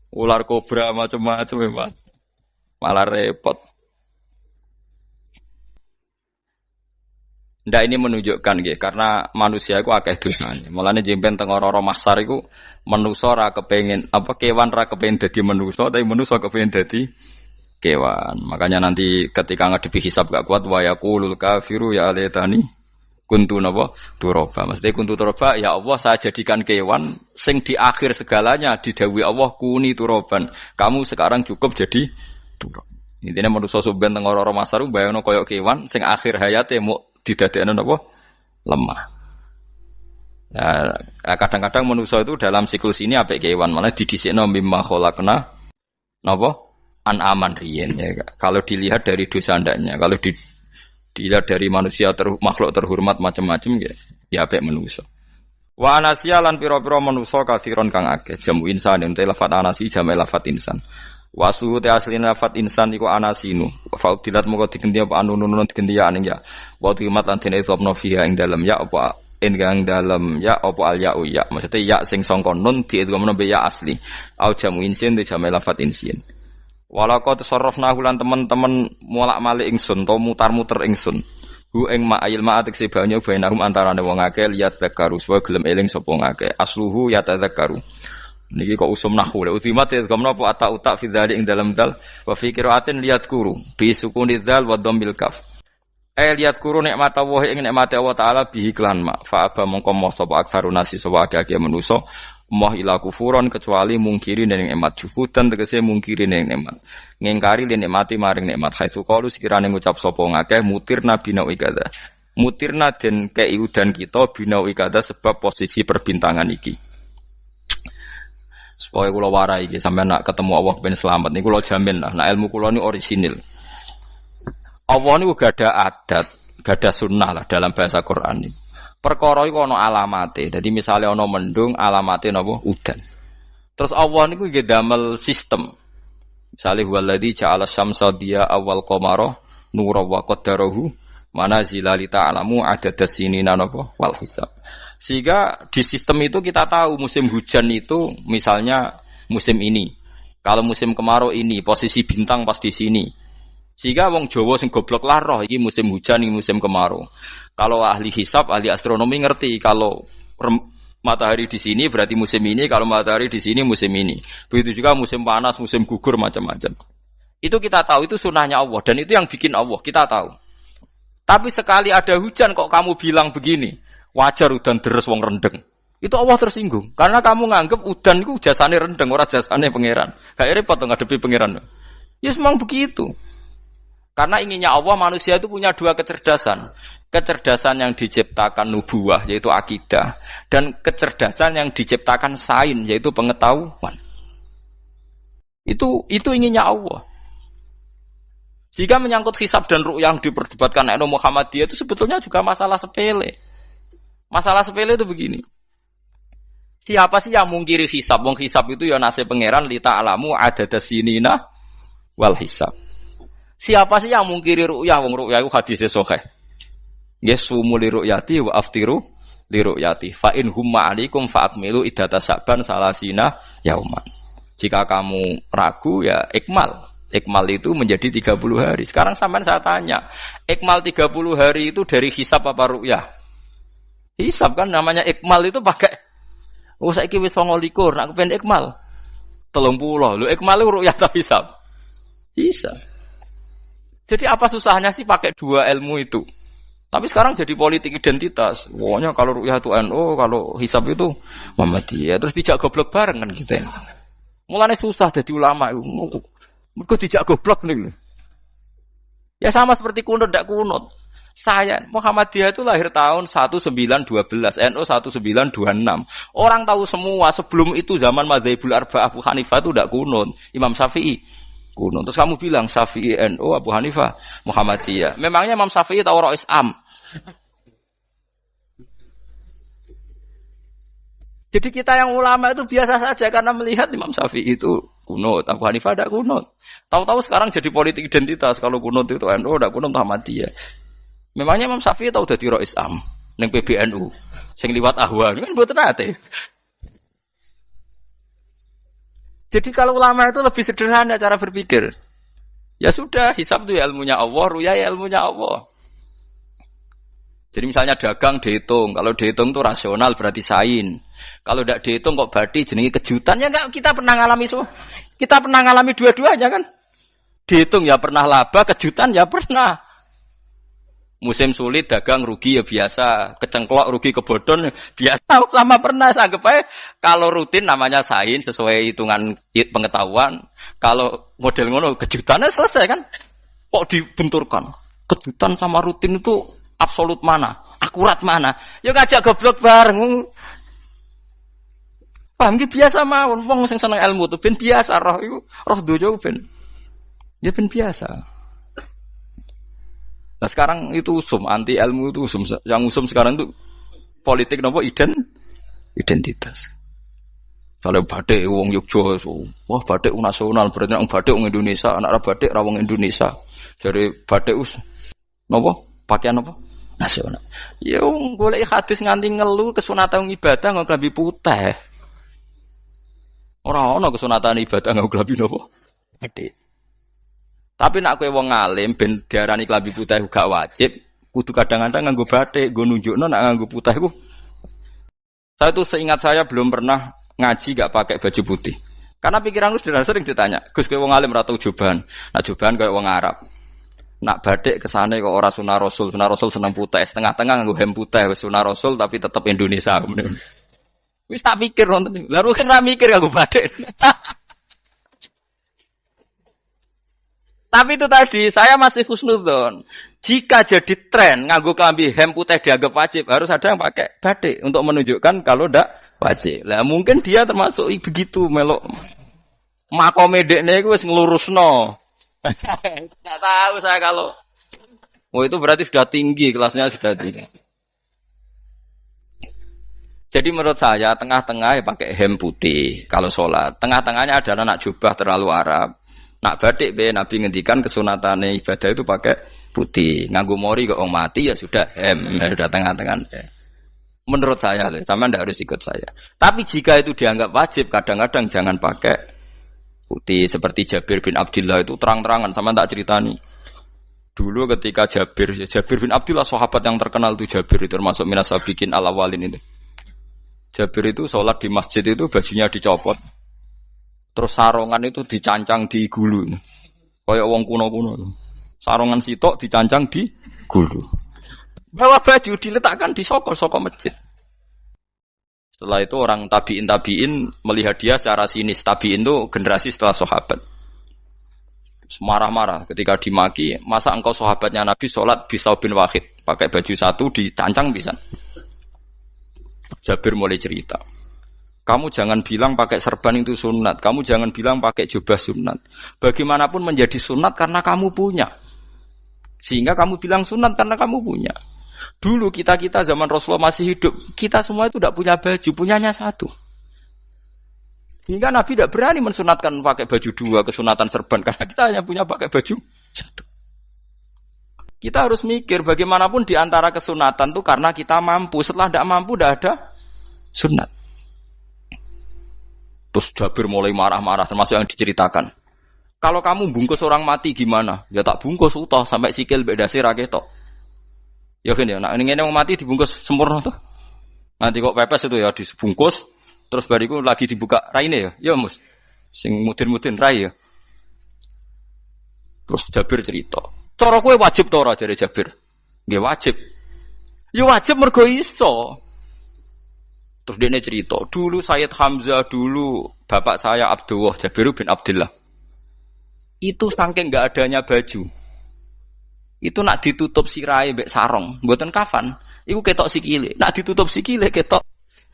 ular kobra macam-macam ya, malah repot. Ndak ini menunjukkan nggih karena manusia iku akeh dosane. Mulane jemben teng ora mahsar iku manusa ora kepengin apa kewan ora kepengin dadi manusa tapi manusa kepengin dadi kewan. Makanya nanti ketika ngadepi hisab gak kuat wa yaqulul kafiru ya alaytani kuntu napa turaba. Maksudnya kuntu turaba ya Allah saya jadikan kewan sing di akhir segalanya didhawuhi Allah kuni turaban. Kamu sekarang cukup jadi turab. Intine manusa sampeyan teng ora masar bayangno kaya kewan sing akhir hayate mau didadekno napa lemah. Nah, kadang-kadang manusa itu dalam siklus ini apik kewan malah didhisikno mimma khalaqna napa aman riyen ya. Kalau dilihat dari dosa ndaknya, kalau dilihat dari manusia makhluk terhormat macam-macam ya apik manusa. Wa anasiya lan pira-pira manusa kasiron kang akeh jamu insan ente lafat anasi jamu lafat insan. Wa suhu te asline lafat insan iku anasinu. Faudilat moko digenti apa anunun digenti ya aning ya. Wa timat lan dene sopno fiha ing dalem ya apa enggang dalem ya apa al ya ya. Maksudnya ya sing sangka nun diitung be ya asli. Au jamu insin te jamu lafat insin. Walaqad sarrafna lan teman-teman molak-malik ingsun to mutar-muter ingsun hu ing ma'il ma'atik sebanya bainahum antarane wong akeh liat zakaru wa gelem eling sapa ngakeh asluhu ya tadzakaru niki kok usum nahwu le ultimat ya gamna apa ata fi dzalik ing dalam dal wa fi qiraatin liat kuru bi sukuni dzal wa dhammil kaf liat kuru nikmat Allah ing nikmate Allah taala bihi klan ma fa aba mongko mo sapa aksarun nasi sapa akeh manusa moh ila kufuron kecuali mungkiri ning nikmat juhudan tegese mungkiri ning nikmat ngingkari len nikmati maring nikmat haitsu qalu sekirane ngucap sapa ngakeh mutirna bina ikada mutirna den kei udan kita bina ikada sebab posisi perbintangan iki supaya kula warai iki sampeyan nak ketemu Allah ben selamat niku kula jamin lah nak ilmu kula ni orisinil Allah niku gak ada adat gak ada sunnah lah dalam bahasa Quran ini. Perkara iku ana alamate. Dadi misale ana mendung, alamate napa? Udan. Terus Allah niku nggih damel sistem. Misale huwallazi ja'ala syamsa diya awal qamara nura wa qaddarahu manazila li ta'lamu adadas sinina napa wal hisab. Sehingga di sistem itu kita tahu musim hujan itu misalnya musim ini. Kalau musim kemarau ini posisi bintang pas di sini. Sehingga wong Jawa sing goblok lah roh iki musim hujan iki musim kemarau. Kalau ahli hisab, ahli astronomi ngerti kalau matahari di sini berarti musim ini, kalau matahari di sini musim ini. Begitu juga musim panas, musim gugur macam-macam. Itu kita tahu, itu sunahnya Allah dan itu yang bikin Allah, kita tahu. Tapi sekali ada hujan kok kamu bilang begini, wajar udan deres wong rendeng. Itu Allah tersinggung karena kamu nganggep udan itu jasane rendeng ora jasane pangeran. Gak repot ngadepi pangeran. Ya memang begitu. Karena inginnya Allah manusia itu punya dua kecerdasan. Kecerdasan yang diciptakan nubuwah yaitu akidah dan kecerdasan yang diciptakan sains yaitu pengetahuan. Itu inginnya Allah. Jika menyangkut hisab dan ru'yah yang diperdebatkan oleh Muhammadiyah itu sebetulnya juga masalah sepele. Masalah sepele itu begini. Siapa sih yang mungkiri hisab? Wong hisab itu ya nasib pangeran li ta'lamu adadas sinina wal hisab. Siapa sih yang mungkiri ru'yah? Wong ru'yah itu hadisnya sahih. Yasumu li ru'yati wa aftiru li ru'yati. Fa in humma 'alaikum fa akmilu iddata sa'ban salasina yauman. Jika kamu ragu ya ikmal. Ikmal itu menjadi 30 hari. Sekarang sampean saya tanya, ikmal 30 hari itu dari hisab apa ru'yah? Hisab kan namanya ikmal itu pakai saiki wis 29, nak kepen ikmal 30. Lho ikmal itu ru'yah ta hisab? Hisab. Jadi apa susahnya sih pakai dua ilmu itu? Tapi sekarang jadi politik identitas. Pokoknya kalau ru'yah itu NU, kalau hisab itu Muhammadiyah. Terus dijak goblok bareng kan kita. Mulane susah jadi ulama itu. Mergo dijak goblok nih. Ya sama seperti kunut ndak kunut. Saya Muhammadiyah itu lahir tahun 1912, NU 1926. Orang tahu semua sebelum itu zaman Madzhabul Arba'ah Abu Hanifah itu ndak kunut. Imam Syafi'i kunut. Terus kamu bilang Syafi'i NU Abu Hanifah Muhammadiyah. Memangnya Imam Syafi'i tahu Rois Am? Jadi kita yang ulama itu biasa saja karena melihat Imam Syafi'i itu kunut, Abu Hanifah tidak kunut. Tahu-tahu sekarang jadi politik identitas kalau kunut itu NU tidak kunut Muhammadiyah. Memangnya Imam Syafi'i tahu dadi Rois Am ning PBNU sing liwat ahwa kan mboten nate. Jadi kalau ulama itu lebih sederhana cara berpikir. Ya sudah, hisab itu ya ilmunya Allah, ruya ya ilmunya Allah. Jadi misalnya dagang dihitung, kalau dihitung itu rasional berarti sain. Kalau tidak dihitung kok berarti jenenge kejutan ya enggak, kita pernah ngalami semua. Kita pernah ngalami dua-duanya kan. Dihitung ya pernah laba, kejutan ya pernah. Musim sulit dagang rugi ya biasa, kecengklok rugi kebodhon biasa sama pernah anggap aja kalau rutin namanya sain sesuai hitungan pengetahuan. Kalau model ngono kejutannya selesai kan. Kok dibenturkan? Kejutan sama rutin itu absolut mana? Akurat mana? Ya ngajak goblok bareng. Paham ki biasa mawon wong sing seneng ilmu tuh ben biasa roh iku roh dojo ben. Ya ben biasa. Nah sekarang itu usum, anti ilmu itu usum. Yang usum sekarang itu politik nopo identitas. Kalau batik wong Yogyo, wah batik nasional berarti orang batik wong Indonesia, anak batik ra wong Indonesia. Jadi batik nopo pakaian nopo nasional. Ya wong golek hadis nganti ngelu kesunatan ibadah nggo klambi putih. Ora ana kesunatan ibadah nggo klambi nopo? Batik. Tapi nak kowe wong alim ben diarani klambi putih gak wajib, kudu kadang-kadang nganggo batik, nggo nunjukno nak nganggo putih iku. Saya tuh seingat saya belum pernah ngaji gak pakai baju putih. Karena pikiranku sudah sering ditanya, Gus kowe wong alim ra tau joban. Nak joban koyo wong Arab. Nak batik kesane kok ora sunah Rasul seneng putih, setengah-tengah nganggo hem putih wis sunah Rasul tapi tetep Indonesia. Wis tak pikir wonten. Lah rugen ra mikir nganggo batik. Tapi itu tadi, saya masih husnudzon. Jika jadi tren, nganggo klambi hem putih dianggap wajib, harus ada yang pakai batik untuk menunjukkan kalau ndak wajib. Lah mungkin dia termasuk begitu melok. Makome dekne iku wis nglurusno. Enggak tahu saya kalau itu berarti sudah tinggi, kelasnya sudah tinggi. Jadi menurut saya tengah-tengah ya pakai hem putih kalau sholat. Tengah-tengahnya adalah nak jubah terlalu Arab. Nak batik be Nabi ngendikan kesunatane ibadah itu pakai putih. Nganggo mori kok wong mati ya sudah hem, sudah tengah-tengah. Menurut saya, sama ndak harus ikut saya. Tapi jika itu dianggap wajib, kadang-kadang jangan pakai putih. Seperti Jabir bin Abdullah itu terang-terangan, sama ndak ceritani. Dulu ketika Jabir bin Abdullah sahabat yang terkenal itu Jabir itu termasuk minas sabiqin al-awwalin itu. Jabir itu sholat di masjid itu bajunya dicopot. Terus sarongan itu dicancang di gulu. Kayak wong kuno-kuno. Sarongan sitok dicancang di gulu. Bawa baju diletakkan di sokor masjid. Setelah itu orang tabiin melihat dia secara sinis. Tabiin itu generasi setelah sahabat. Marah-marah ketika dimaki, masa engkau sahabatnya Nabi sholat bisa bin wahid, pakai baju satu dicancang bisa. Jabir mulai cerita. Kamu jangan bilang pakai serban itu sunat. Kamu jangan bilang pakai jubah sunat. Bagaimanapun menjadi sunat karena kamu punya. Sehingga kamu bilang sunat karena kamu punya. Dulu kita zaman Rasulullah masih hidup, kita semua itu tidak punya baju, punyanya satu. Hingga Nabi tidak berani mensunatkan pakai baju dua, kesunatan serban, karena kita hanya punya pakai baju satu. Kita harus mikir bagaimanapun di antara kesunatan itu karena kita mampu. Setelah tidak mampu, tidak ada sunat. Terus Jabir mulai marah-marah, termasuk yang diceritakan. Kalau kamu bungkus orang mati gimana? Ya tak bungkus utuh sampai sikil beda sirah ketok. Ya kan ya, nah ini mau mati dibungkus sempurna tuh. Nanti kok pepes itu ya dibungkus, terus bariku lagi dibuka raine ya. Ya mus, sing mudin-mudin rai ya. Terus Jabir cerita, cara kowe wajib to ora jare Jabir? Nggih wajib. Ya wajib mergo iso. Terus dia cerita, dulu Sayyid Hamzah, dulu bapak saya Abdullah Jabir bin Abdullah. Itu saking enggak adanya baju. Itu nak ditutup sirai mbek sarong, mboten kafan. Iku ketok sikile. Nak ditutup sikile ketok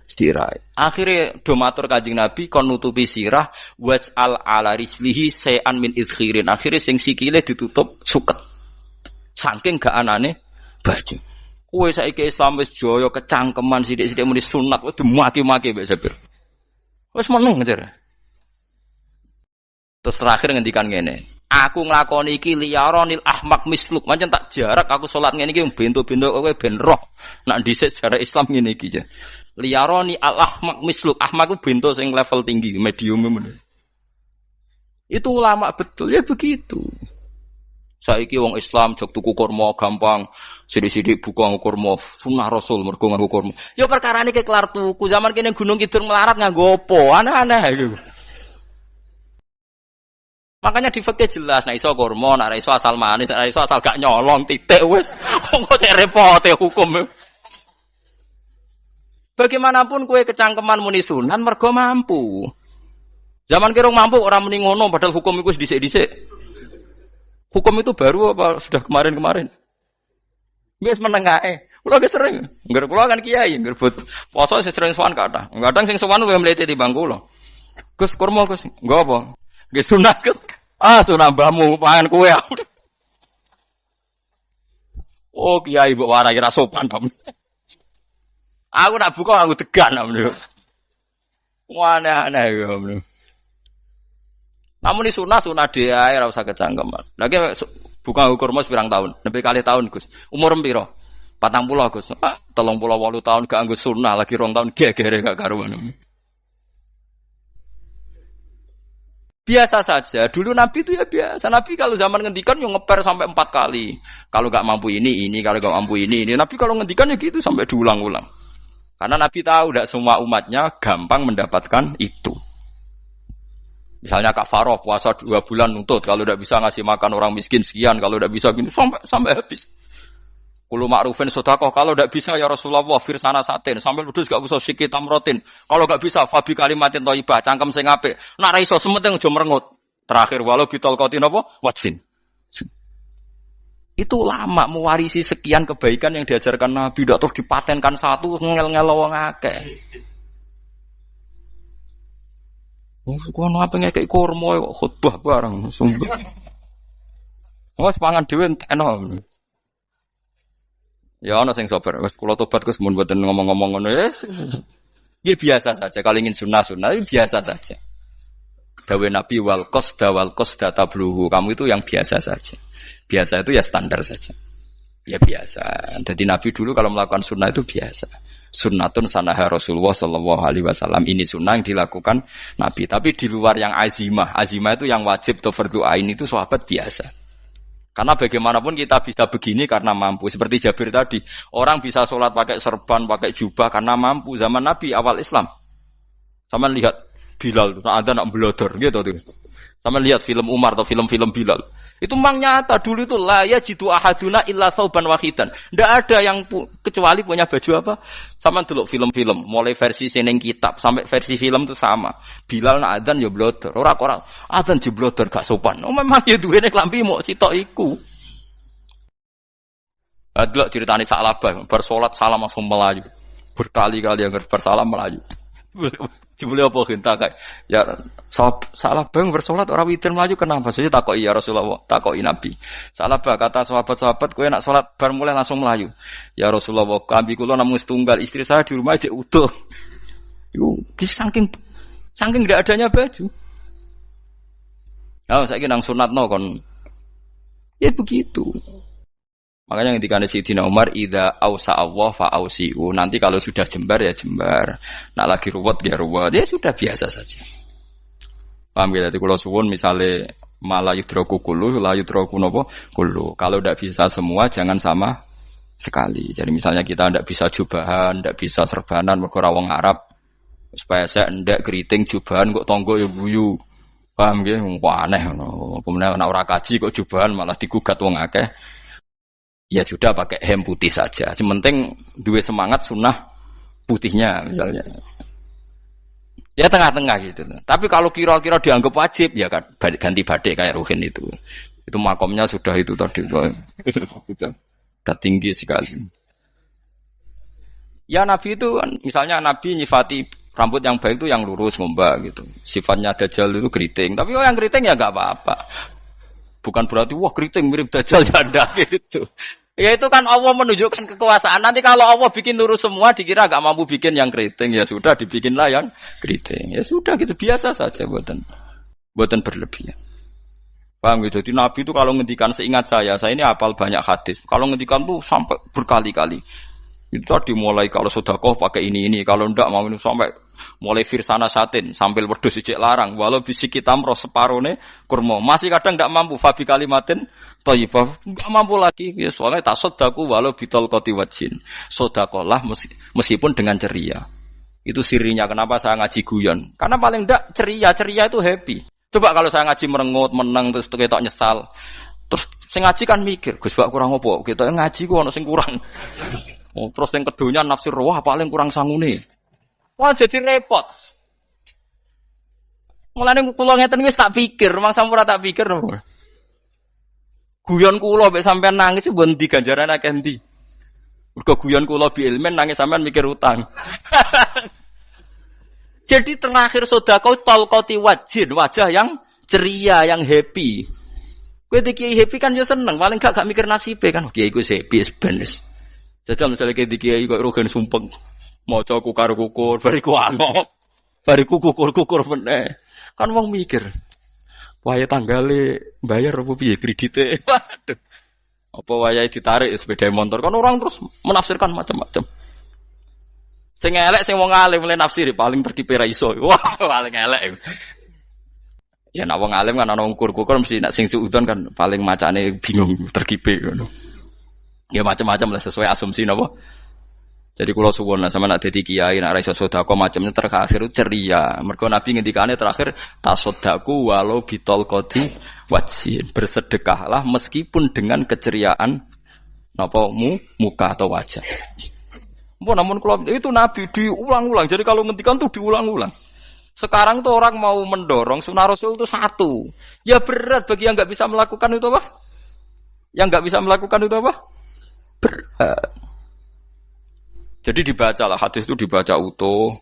sirai. Akhire do matur Kanjeng Nabi kon nutupi sirah waj'al ala rijlihi sayan min izkhirin. Akhire sing sikile ditutup suket. Saking gak anane baju. Kowe saiki Islam wis jaya kecangkeman sithik-sithik muni sunat wis dimaki-maki mbek Jabir. Wis meneng ngejar. Terus terakhir ngendikan ngene. Aku nglakoni iki liyaronil ahmak misluk. Pancen tak jarak aku salat ngene iki bento-bento kowe ben roh. Nak dhisik jarak Islam ngene iki ya. Liyaroni al ahmak misluk. Ahmak ku bento sing level tinggi, medium men. Itu ulama betul ya begitu. Saiki wong Islam jog tuku kurma gampang, sithik-sithik buka nganggo kurma, sunah Rasul mergo nganggo kurma. Ya perkarane ke kelar tuku. Zaman kene Gunung Kidul melarat nganggo apa? Aneh-aneh iku. Makanya di fikih jelas, nek iso kurma, nek iso asal manis, nek iso asal gak nyolong titik wis. Kok cek repote hukum. Bagaimanapun kue kecangkeman muni sunan mergo mampu. Zaman kira mampu orang muni ngono padahal hukum iku wis dhisik-dhisik. Hukum itu baru apa sudah kemarin-kemarin? Wis meneng ae. Kula ge sering, ngger kula kan kiai, ngger poso sering sowan kathah. Kadang sing sowan luwih mlete timbang kula. Gus kurma Gus, nggo apa? Nggih sunat Gus. Ah sunah mbahmu pangan kowe. Oh kiai mbok warai ra sopan to. Aku nak buka aku degan amne. Aneh-aneh ya amne. Namun ini sunah dia ora usah kecangkeman. Lagi buka kurma pirang tahun, lebih kali tahun Gus. Umur piro? 40 Gus. 38 tahun gak anggo sunah lagi 2 tahun gegere gak karuan. Biasa saja. Dulu Nabi itu ya biasa. Nabi kalau zaman ngendikan yang ngeper sampai 4 kali. Kalau gak mampu ini, kalau gak mampu ini. Nabi kalau ngendikan ya gitu sampai diulang-ulang. Karena Nabi tahu tidak semua umatnya gampang mendapatkan itu. Misalnya kafaroh puasa 2 bulan nuntut. Kalau tidak bisa ngasih makan orang miskin sekian. Kalau tidak bisa gini sampai habis. Kulo ma'rufin sedekah, kalau tidak bisa ya Rasulullah firsana satin, sampai ludus gak usah sikit tamrotin. Kalau gak bisa fabi kalimatin thayyibah, cangkem sing apik. Nek ra iso sementing aja merengut. Terakhir walau bitolqatin apa? Wajin. Itu lama mewarisi sekian kebaikan yang diajarkan Nabi, tidak terus dipatenkan satu ngel-ngel wong akeh. Kono apa ngekek kurma kok khutbah bareng sumpah. Wes pangan dhewe entekno. Ya ana sing sabar. Wes kula tobat Gus mun mboten ngomong-ngomong ngono ya. Ya biasa saja kalau ingin sunah-sunah biasa saja. Dawe Nabi wal qasda tabluhu. Kamu itu yang biasa saja. Biasa itu ya standar saja. Ya biasa. Jadi Nabi dulu kalau melakukan sunnah itu biasa. Sunnatun sanaha Rasulullah sallallahu alaihi wasallam. Ini sunnah yang dilakukan Nabi. Tapi di luar yang azimah. Azimah itu yang wajib atau fardhu ain itu sahabat biasa. Karena bagaimanapun kita bisa begini karena mampu. Seperti Jabir tadi, orang bisa sholat pakai serban, pakai jubah karena mampu. Zaman Nabi awal Islam. Sama lihat Bilal, ada nak belodor gitu tuh. Sama lihat film Umar atau film-film Bilal. Itu memang nyata dulu itu la yajidu ahaduna illa thawban wahidan. Tidak ada yang kecuali punya baju apa? Sama dulu film-film, mulai versi seneng kitab sampai versi film itu sama. Bilal nak adzan ya bloder, ora adzan di bloder gak sopan. Oh memang ya duwene klambi mok sitok iku. Delok ceritane Sa'labah, bar salat salam langsung melayu. Berkali-kali yang bersalam melayu. Jebule apa genta kae? Ya salah bang bersolat ora witir mlayu kenapa? Saya takoki ya Rasulullah, takoki Nabi. Salah bah kata sahabat-sahabat kowe nak salat bar mulai langsung mlayu. Ya Rasulullah, kami kula namung setunggal, istri saya di rumah aja utuh. Iku saking ndak adanya baju. Oh, saiki nang sunatno kon. Ya begitu. Makanya ketika Sayyidina Umar idza ausa Allah fa ausiu. Nanti kalau sudah jembar ya jembar. Nak lagi ruwet ya ruwet. Ya sudah biasa saja. Paham ya? Jadi kalau suwun misalnya malah yudroku kulu, la yudroku nopo kulu. Kalau tidak bisa semua jangan sama sekali. Jadi misalnya kita tidak bisa jubahan, tidak bisa serbanan mergo wong Arab. Supaya saya ndak keriting jubahan kok tonggo ya guyu. Paham ya? Wah aneh ngono. Kemudian nek ora kaji kok jubahan malah digugat wong akeh. Ya sudah pakai hem putih saja. Yang penting dua semangat sunnah putihnya misalnya. Ya tengah-tengah gitu. Tapi kalau kira-kira dianggap wajib ya kan ganti badai kayak Ruhin itu. Itu makomnya sudah itu tadi. Sudah tinggi sekali. Ya Nabi itu misalnya Nabi nyifati rambut yang baik itu yang lurus ngombak gitu. Sifatnya Dajjal itu keriting. Tapi yang keriting ya enggak apa-apa. Bukan berarti wah keriting mirip Dajjal ya ada gitu. Ya itu kan Allah menunjukkan kekuasaan. Nanti kalau Allah bikin lurus semua dikira gak mampu bikin yang keriting ya sudah dibikinlah yang keriting. Ya sudah gitu biasa saja buatan berlebihan. Paham gitu. Jadi Nabi itu kalau ngendikan seingat saya ini hafal banyak hadis. Kalau ngendikan tuh sampai berkali-kali. Itu tadi mulai kalau sedekah pakai ini kalau ndak mau sampai mulai firsana satin sambil wedhus ijek larang walau bisik hitam ros separone kurma masih kadang ndak mampu fabi kalimatin thayyibah ndak mampu lagi ya soalnya tasaddaku walau bitol qati wajin sedekahlah meskipun dengan ceria itu sirinya kenapa saya ngaji guyon karena paling ndak ceria itu happy coba kalau saya ngaji merengut meneng terus ketok nyesal terus sing ngaji kan mikir Gus bak kurang opo kita ngaji ku ono sing kurang. Oh, terus yang keduanya nafsir wah paling kurang sangune. Wah jadi repot. Mulane kula ngeten wis tak pikir, rumang sampura tak pikir. Guyon kula mek sampean nangis mboten di ganjaran akeh ndi. Mergo guyon kula bi ilmen nangis sampean mikir utang. Jadi terakhir sedekah talqati wajhin, wajah yang ceria, yang happy. Kowe iki happy kan yo seneng, paling gak mikir nasibe kan. Kiai iku happy benes. Jajal misalnya kayak dikiai kok rogen sumpeng, mau coku karo kukur, bariku angop, bariku kukur meneh. Kan wong mikir, waya tanggale bayar apa piye kredite? Waduh, apa waya ditarik sepeda motor? Kan orang terus menafsirkan macam-macam. Sing elek sing wong alim mulai nafsir paling tertipe ra iso. Wah, paling elek. Ya nek wong alim kan ana ukur-ukur mesti nek sing suudon kan paling macane bingung terkipe ngono. Ya macam-macam lah sesuai asumsi napa. Jadi kula suwun lah sama nak dadi kiai nak ra iso sedekah macamnya terakhir ceria. Mergo Nabi ngendikane terakhir tasaddaku walau bitol qati wajhin. Bersedekahlah meskipun dengan keceriaan napa muka atau wajah. Namun kalau itu Nabi diulang-ulang. Jadi kalau ngendikan tuh diulang-ulang. Sekarang tuh orang mau mendorong sunnah Rasul itu satu. Ya berat bagi yang enggak bisa melakukan itu apa? Yang enggak bisa melakukan itu apa? Jadi dibacalah hadis itu dibaca utuh.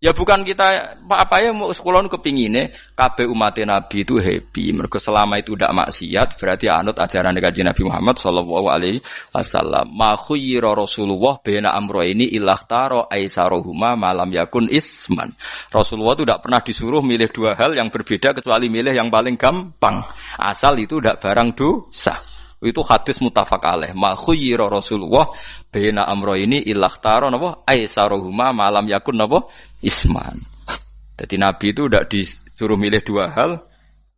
Ya bukan kita apa ya mau sekolah kepingine kabeh umat Nabi itu happy. Mergo selama itu tidak maksiat berarti anut ajaran Kanjeng Nabi Muhammad sallallahu alaihi wasallam. Ma khuyira Rasulullah baina amrayni ilakhtara aisarohuma malam yakun isman. Rasulullah itu tidak pernah disuruh milih dua hal yang berbeda kecuali milih yang paling gampang. Asal itu tidak barang dosa. Itu hadis muttafaq alaih. Ma khuyira Rasulullah baina amrayni ilakhtara napa aisarohuma malam yakun napa isman. Jadi Nabi itu tidak disuruh milih dua hal,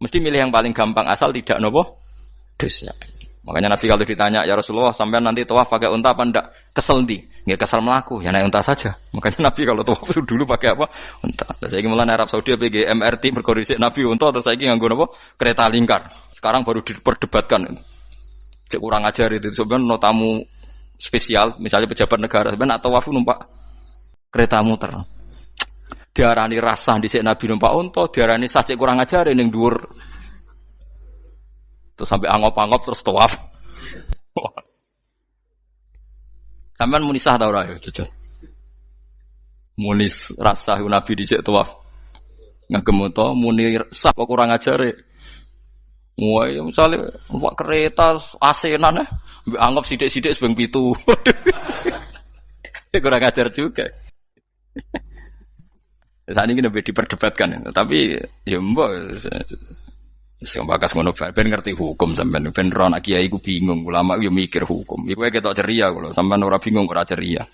mesti milih yang paling gampang asal tidak nopo dosa. Makanya Nabi kalau ditanya, ya Rasulullah, sampean nanti tawaf pakai unta apa ndak? Kesel ndi? Nggih kesel melaku, ya naik unta saja. Makanya Nabi kalau tawaf dulu pakai apa? Unta. Terus saiki mulane Arab Saudi PG MRT mergo dhisik Nabi unta terus saiki nganggo napa? Kereta lingkar. Sekarang baru diperdebatkan. Cek kurang ajar itu sebenarnya no tamu spesial, misalnya pejabat negara sebenarnya atau tawaf numpak kereta muter. Diarani rasah dhisik Nabi numpak unta, diarani sah cek kurang ajar ning dhuwur. Terus sampai angop-angop terus tawaf. Sampeyan muni sah ta ora ya, jujur. Muni rasah Nabi dhisik tawaf. Ngagem to muni sah kok kurang ajare. Wah, ya misale numpak kereta asenan mbek anggap sithik-sithik sebeng 7. Kurang ajar juga. Saat ini lebih diperdebatkan, tapi ya mbok sing bakas ngono ben ngerti hukum sampean ben ora anak kiai ku bingung ulama yo mikir hukum iku ketok ceria kula sampean ora bingung ora ceria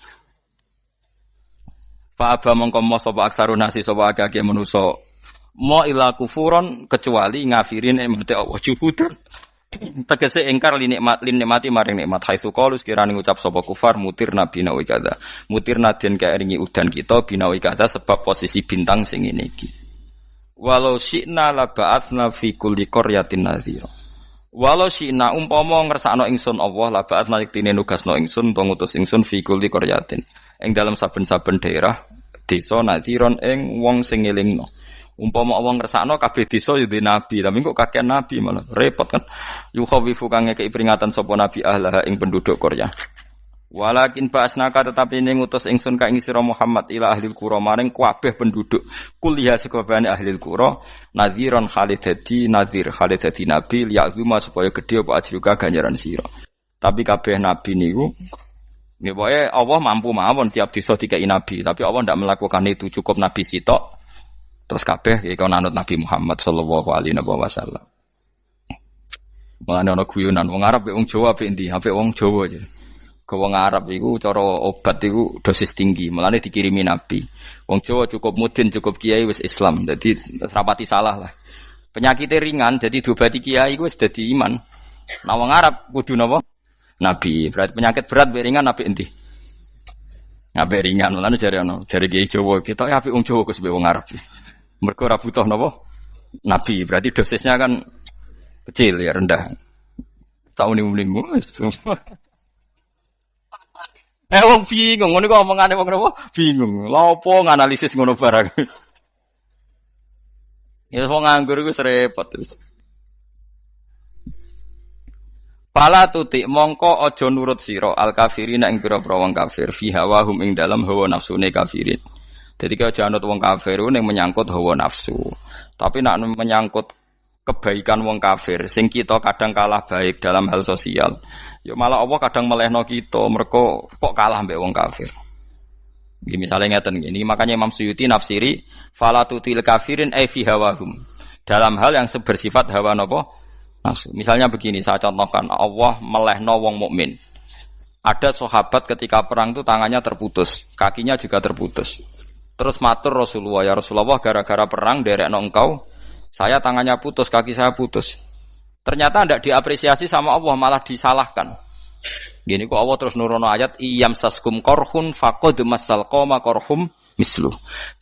fa aba mongko mo sapa aksarun nasi sapa akeh manusa mo ila kufuron kecuali ngafirin emate Allah juhudan tegese ingkar nikmati maring nikmat haitsu qalu sekirane ngucap sapa kufar mutir nabi nawi kada mutir nadien kaeringi udan kita binawi kada sebab posisi bintang sing ngene iki. Walau syi'na la ba'atsna fi kulli qaryatin nadhira. Walau syi'na umpama ngersakno ingsun Allah la ba'atsna yektine nugasno ingsun utawa ngutus ingsun fi kulli qaryatin. Ing dalam saben-saben daerah desa nadhiron ing wong sing ngelingno. Umpama Allah ngersakno kabeh desa yo nabi, tapi kok kakek nabi malah repot kan. Yukhawifu kang ngekeki peringatan sapa nabi ahlaha ing penduduk Qaryah. Walakin ba'asnaka tetapi ini ngutus ingsun ka ing sira Muhammad ila ahlil qura maring kabeh penduduk kuliah sekabehane ahlil qura nadhiran khalidati nadhir khalidati nabi liya'zuma supaya gedhe apa ajruka ganjaran sira. Tapi kabeh nabi niku nggih pokoke Allah mampu mawon tiap desa dikai nabi, tapi Allah ndak melakukan itu cukup nabi sitok. Terus kabeh iku nanut Nabi Muhammad sallallahu alaihi wasallam. Mulane ana guyonan wong Arab wong Jawa apik endi? Apik wong Jawa aja. Ke wong Arab iku cara obat iku dosis tinggi, mulane dikirimi nabi. Wong Jawa cukup mudin, cukup kiai wis Islam. Dadi rapati salah lah. Penyakitnya ringan jadi diobati kiai iku wis dadi iman. Nah wong Arab kudu napa? Nabi. Berarti penyakit berat be ringan nabi endi? Nabi ringan, mulane jare kiai Jawa, kita apik wong Jawa kus be wong Arab. Mergo ora butuh napa? Nabi. Berarti dosisnya kan kecil ya, rendah. Taune-mlimu wis. Wong bingung, ngono kok omongane wong napa? Bingung. Lha opo nganalisis ngono barang. Ya wong nganggur iku repot. Pala tutik mongko aja nurut sira al kafirin ing pira-pira wong kafir fi hawahum ing dalam hawa nafsune kafirin. Dadi kaya aja anut wong kafir ning menyangkut hawa nafsu. Tapi nek menyangkut kebaikan wong kafir sing kita kadang kalah baik dalam hal sosial ya malah Allah kadang melehno kita mergo kok kalah mbek wong kafir. Nggih misale ngeten iki makanya Imam Suyuti nafsiri falatutil kafirin ay fi hawahum dalam hal yang bersifat hawa napa nafsu. Misalnya begini saya contohkan Allah melehno wong mukmin. Ada sahabat ketika perang itu tangannya terputus, kakinya juga terputus. Terus matur Rasulullah, ya Rasulullah gara-gara perang derekno engkau saya tangannya putus, kaki saya putus. Ternyata tidak diapresiasi sama Allah, malah disalahkan. Gini kok Allah terus nurono ayat iyam saskum korhun faqad masal qoma korhum mislu.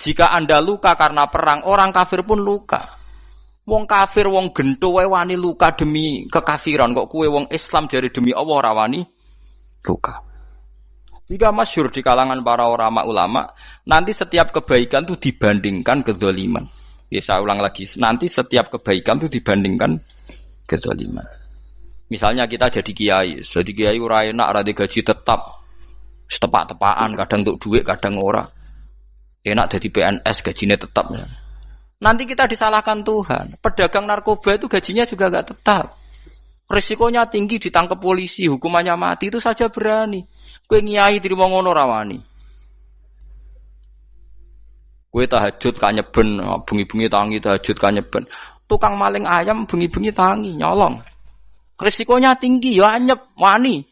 Jika Anda luka karena perang, orang kafir pun luka. Wong kafir, wong gento wae wani luka demi kekafiran, kok kue wong Islam jari demi Allah ora wani luka. Jika masyhur di kalangan para ulama, nanti setiap kebaikan itu dibandingkan kezaliman. Ya saya ulang lagi, nanti setiap kebaikan itu dibandingkan kezaliman. Misalnya kita jadi kiai ora enak, ora gaji tetap, setepak-tepaan, kadang untuk duit, kadang ora. Enak jadi PNS, gajinya tetap. Ya. Nanti kita disalahkan Tuhan. Pedagang narkoba itu gajinya juga enggak tetap. Risikonya tinggi, ditangkap polisi, hukumannya mati, itu saja berani. Kowe nyai trimo ngono ra wani. Kowe tahajud kanyeben, bengi-bengi tangi tahajud kanyeben. Tukang maling ayam bengi-bengi tangi nyolong. Risikonya tinggi ya anyep wani.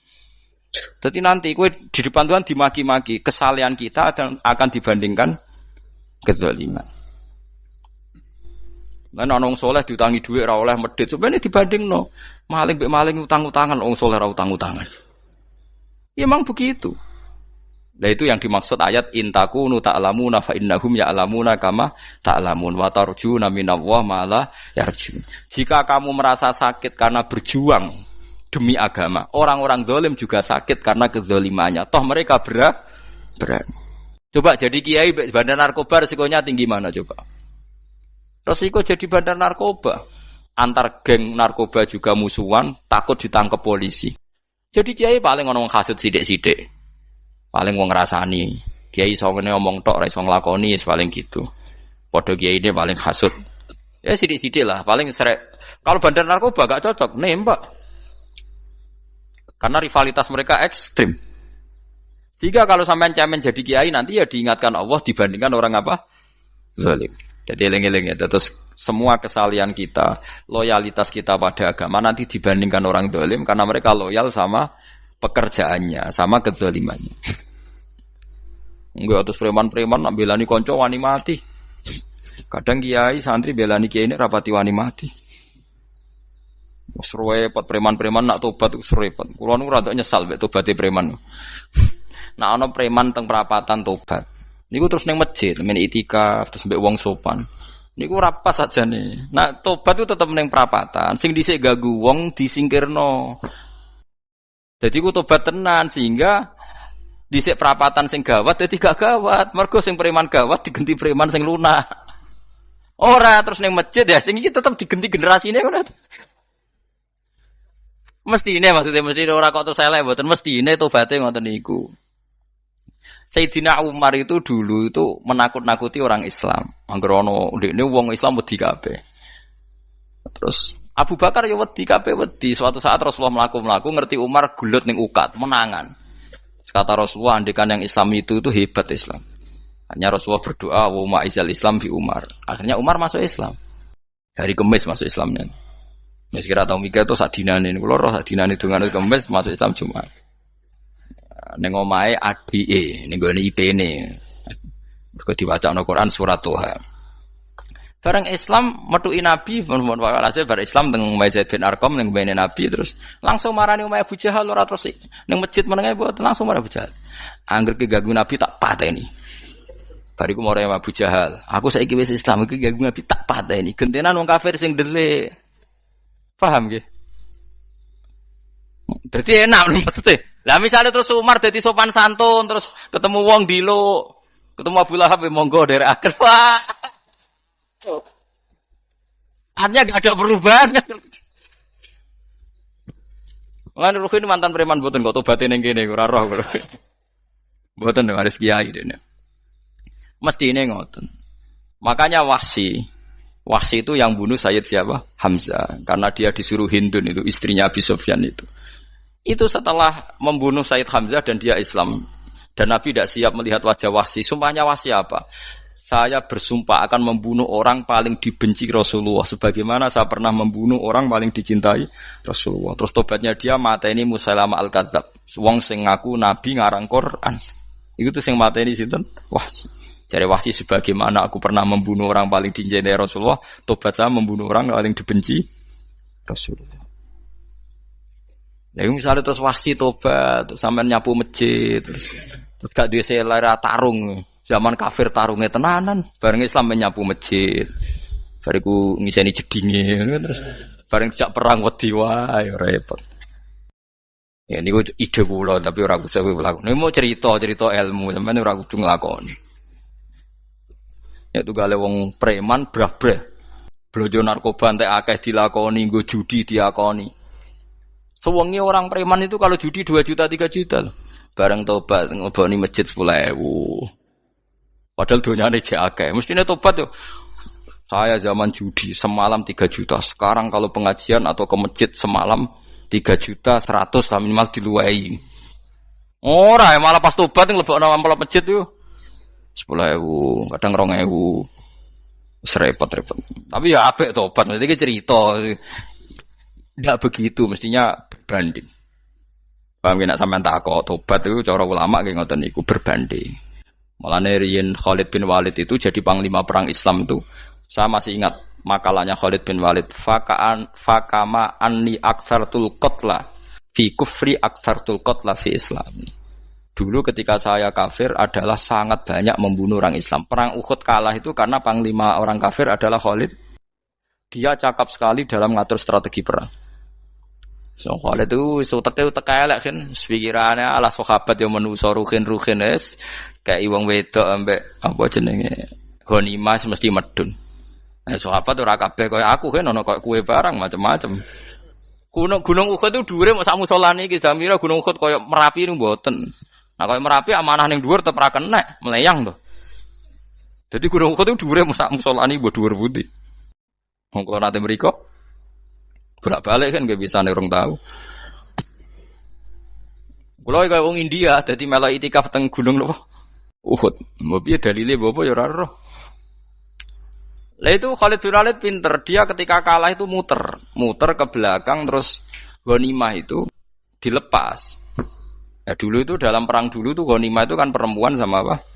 Jadi nanti kowe di depan Tuhan dimaki-maki, kesalehan kita akan dibandingkan kezaliman. Lan ana wong saleh diutangi dhuwit ora oleh medhit, sebenarnya dibandingno. Maling utang-utangan, wong saleh ora utang-utangan. Ya memang begitu. Nah itu yang dimaksud ayat intakunu ta'lamuna fa innahum ya'lamuna kama ta'lamun wa tarjuna minallah ma la yarjun. Jika kamu merasa sakit karena berjuang demi agama, orang-orang zalim juga sakit karena kezalimannya. Toh mereka berani. Coba jadi kiai bandar narkoba resikonya tinggi mana coba? Resiko jadi bandar narkoba. Antar geng narkoba juga musuhan, takut ditangkap polisi. Jadi kiai paling ono hasud sithik-sithik. Paling wong ngrasani. Kiai iso ngomong tok ora iso nglakoni paling gitu. Padha kiai ini paling hasud. Ya sithik-sithik lah, paling serek. Kalau bandar narkoba gak cocok, nembak. Karena rivalitas mereka ekstrim. Jika kalau sampean cemen jadi kiai nanti ya diingatkan Allah dibandingkan orang apa? Zalim. Jadi eling-eling ya. Terus semua kesalahan kita, loyalitas kita pada agama nanti dibandingkan orang zalim karena mereka loyal sama pekerjaannya, sama kezalimannya. Enggak terus preman-preman nak belani kanca wani mati. Kadang kiai santri belani kiai ini rapati wani mati. Wis repot preman-preman nak tobat wis repot. Kulo nu rada nyesal mek tobaté preman. Nak ana preman teng perapatan tobat. Niku terus ning masjid, men itikaf terus mbek wong sopan. Niku ora pas sajane. Nak tobat itu tetep ning perapatan. Sing dhisik ganggu wong disingkirno. Jadi ku tobat tenan sehingga dhisik perapatan sing gawat dadi gak gawat. Mergo sing preman gawat diganti preman sing lunak. Ora terus ning masjid ya sing iki tetep diganti generasine ngono. Mestine maksudnya mesti ora kok terus elek mboten mestine tobaté ngoten niku. Sayyidina Umar itu dulu itu menakut-nakuti orang Islam. Anggere ana ndekne wong Islam wedi kabeh. Terus Abu Bakar ya wedi kabeh wedi. Suatu saat Rasulullah mlaku-mlaku ngerti Umar gulut ning ukat, menangan. Kata Rasulullah andikan yang Islam itu hebat Islam. Hanya Rasulullah berdoa wa ma'izal Islam fi Umar. Akhirnya Umar masuk Islam. Hari Kamis masuk Islamnya. Wis kira tau mikir to sak dinane kula roh sak dinane dongane Kamis masuk Islam Jumat. Ning omahe adike ning gone IP-ne. Mergo diwacana Quran surat Toha. Bareng Islam metuki Nabi, mohon walhasil bar Islam teng Zaid bin Arqam ning mbene Nabi terus langsung marani omahe Abu Jahal ora terus ning masjid menenge mboten langsung marani Abu Jahal. Angger ki ganggu Nabi tak pateni. Bariku marani Abu Jahal. Aku saiki wis Islam iki ganggu Nabi tak pateni. Gentenan wong kafir sing delik. Paham nggih? Dadi enak maksudnya. Lah misale terus Umar dadi sopan santun terus ketemu wong dilo, ketemu Abu Lahab monggo derek akhir. Wah. Artinya gak ada perubahan. Lan Ruhin mantan preman mboten kok tobaté ning kene ora roh. Mboten harus kiai dene. Mestine ngoten. Makanya Wahsy itu yang bunuh Sayyid siapa? Hamzah. Karena dia disuruh Hindun itu istrinya Abi Sufyan itu. Itu setelah membunuh Sayyid Hamzah dan dia Islam. Dan Nabi tidak siap melihat wajah Wahsy. Sumpahnya Wahsy apa? Saya bersumpah akan membunuh orang paling dibenci Rasulullah. Sebagaimana saya pernah membunuh orang paling dicintai Rasulullah. Terus tobatnya dia mateni Musailamah al-Kadzab. Wong sing ngaku Nabi ngarang Quran. Itu tuh sing mateni sinten? Wahsy. Dari Wahsy sebagaimana aku pernah membunuh orang paling dicintai Rasulullah. Tobat saya membunuh orang paling dibenci Rasulullah. Jadi misalnya terus Wahsy tobat, terus sampai nyapu masjid, terus gak duwe selera tarung. Zaman kafir tarungnya tenanan, bareng Islam menyapu masjid. Bariku ngiseni jedinge, terus bareng jak perang wedi wae repot. Ya niku ide kula tapi ora kudu nglakoni. Niku mau cerita ilmu, sampeyan ora kudu nglakoni. Ya tunggale wong preman brah-brah. Blojo narkoba entek akeh dilakoni, nggo judi diakoni. Sewengi orang preman itu kalau judi 2 juta 3 juta. Bareng tobat ngleboni masjid 10.000. Padahal donyane jek akeh. Mestine tobat yo. Saya zaman judi semalam 3 juta. Sekarang kalau pengajian atau ke masjid semalam 3 juta 100 lah minimal diluwei. Ora malah pas tobat nglebokno amplop masjid yo. 10.000, kadang 2.000. Repot-repot. Tapi ya apik tobat, iki cerita. Ndak begitu, mestinya berbanding. Paham nek sampean takok tobat itu cara ulama nggih ngoten niku berbanding. Mulane riyen Khalid bin Walid itu jadi panglima perang Islam itu. Saya masih ingat makalahnya Khalid bin Walid, fakama anni aktsartul qatla fi kufri aktsartul qatla fi Islam. Dulu ketika saya kafir adalah sangat banyak membunuh orang Islam. Perang Uhud kalah itu karena panglima orang kafir adalah Khalid. Dia cakap sekali dalam mengatur strategi perang. So Khalid itu utek elek kan, pikirannya ala sahabat yang menuso ruhin es kayak wong wedok ambek apa jenenge ghanimah mesti medun. Sahabat ora kabeh kaya aku kan ana kaya kue barang macam-macam. Gunung Uhud itu dhuwure mok sak musolane iki Jamira Gunung Uhud kaya Merapi niku mboten. Nah kaya Merapi amanah ning dhuwur tetep ra kenek, meleyang to. Jadi Gunung Uhud itu dhuwure mok sak musolane mbok dhuwur putih. Wong kula nate mriko bolak-balik kan gak bisa nek urung tahu. Kula kaya wong India dadi melok itikaf teng gunung lho. Uhud. Mbok piye dalile mbok apa ya ora roh. Lah itu Khalid bin Walid pinter, dia ketika kalah itu muter ke belakang terus ghanimah itu dilepas. Ya dulu itu dalam perang dulu tuh ghanimah itu kan perempuan sama apa?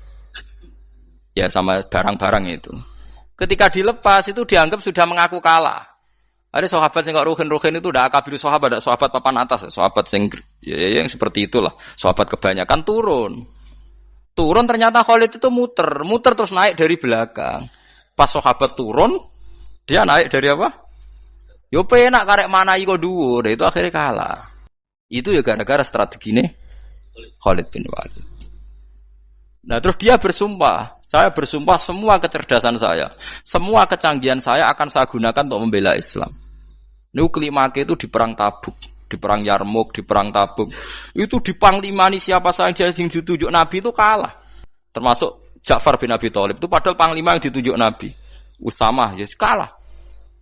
Ya sama barang-barang itu. Ketika dilepas itu dianggap sudah mengaku kalah. Ada sahabat yang kok ruhin itu udah akabir sahabat, ada sahabat papan atas, sahabat yang seperti itulah. Sahabat kebanyakan turun ternyata Khalid itu muter terus naik dari belakang. Pas sahabat turun, dia naik dari apa? Yo penak karek manai kok dhuwur, itu akhirnya kalah. Itu ya gara-gara strategi ini Khalid bin Walid. Nah terus dia bersumpah, saya bersumpah semua kecerdasan saya, semua kecanggihan saya akan saya gunakan untuk membela Islam. Niku kelimake itu di perang Tabuk, di perang Yarmuk, di perang Tabuk. Itu di panglimani siapa saja yang ditunjuk Nabi itu kalah. Termasuk Ja'far bin Abi Thalib itu padahal panglima yang ditunjuk Nabi. Usamah ya kalah.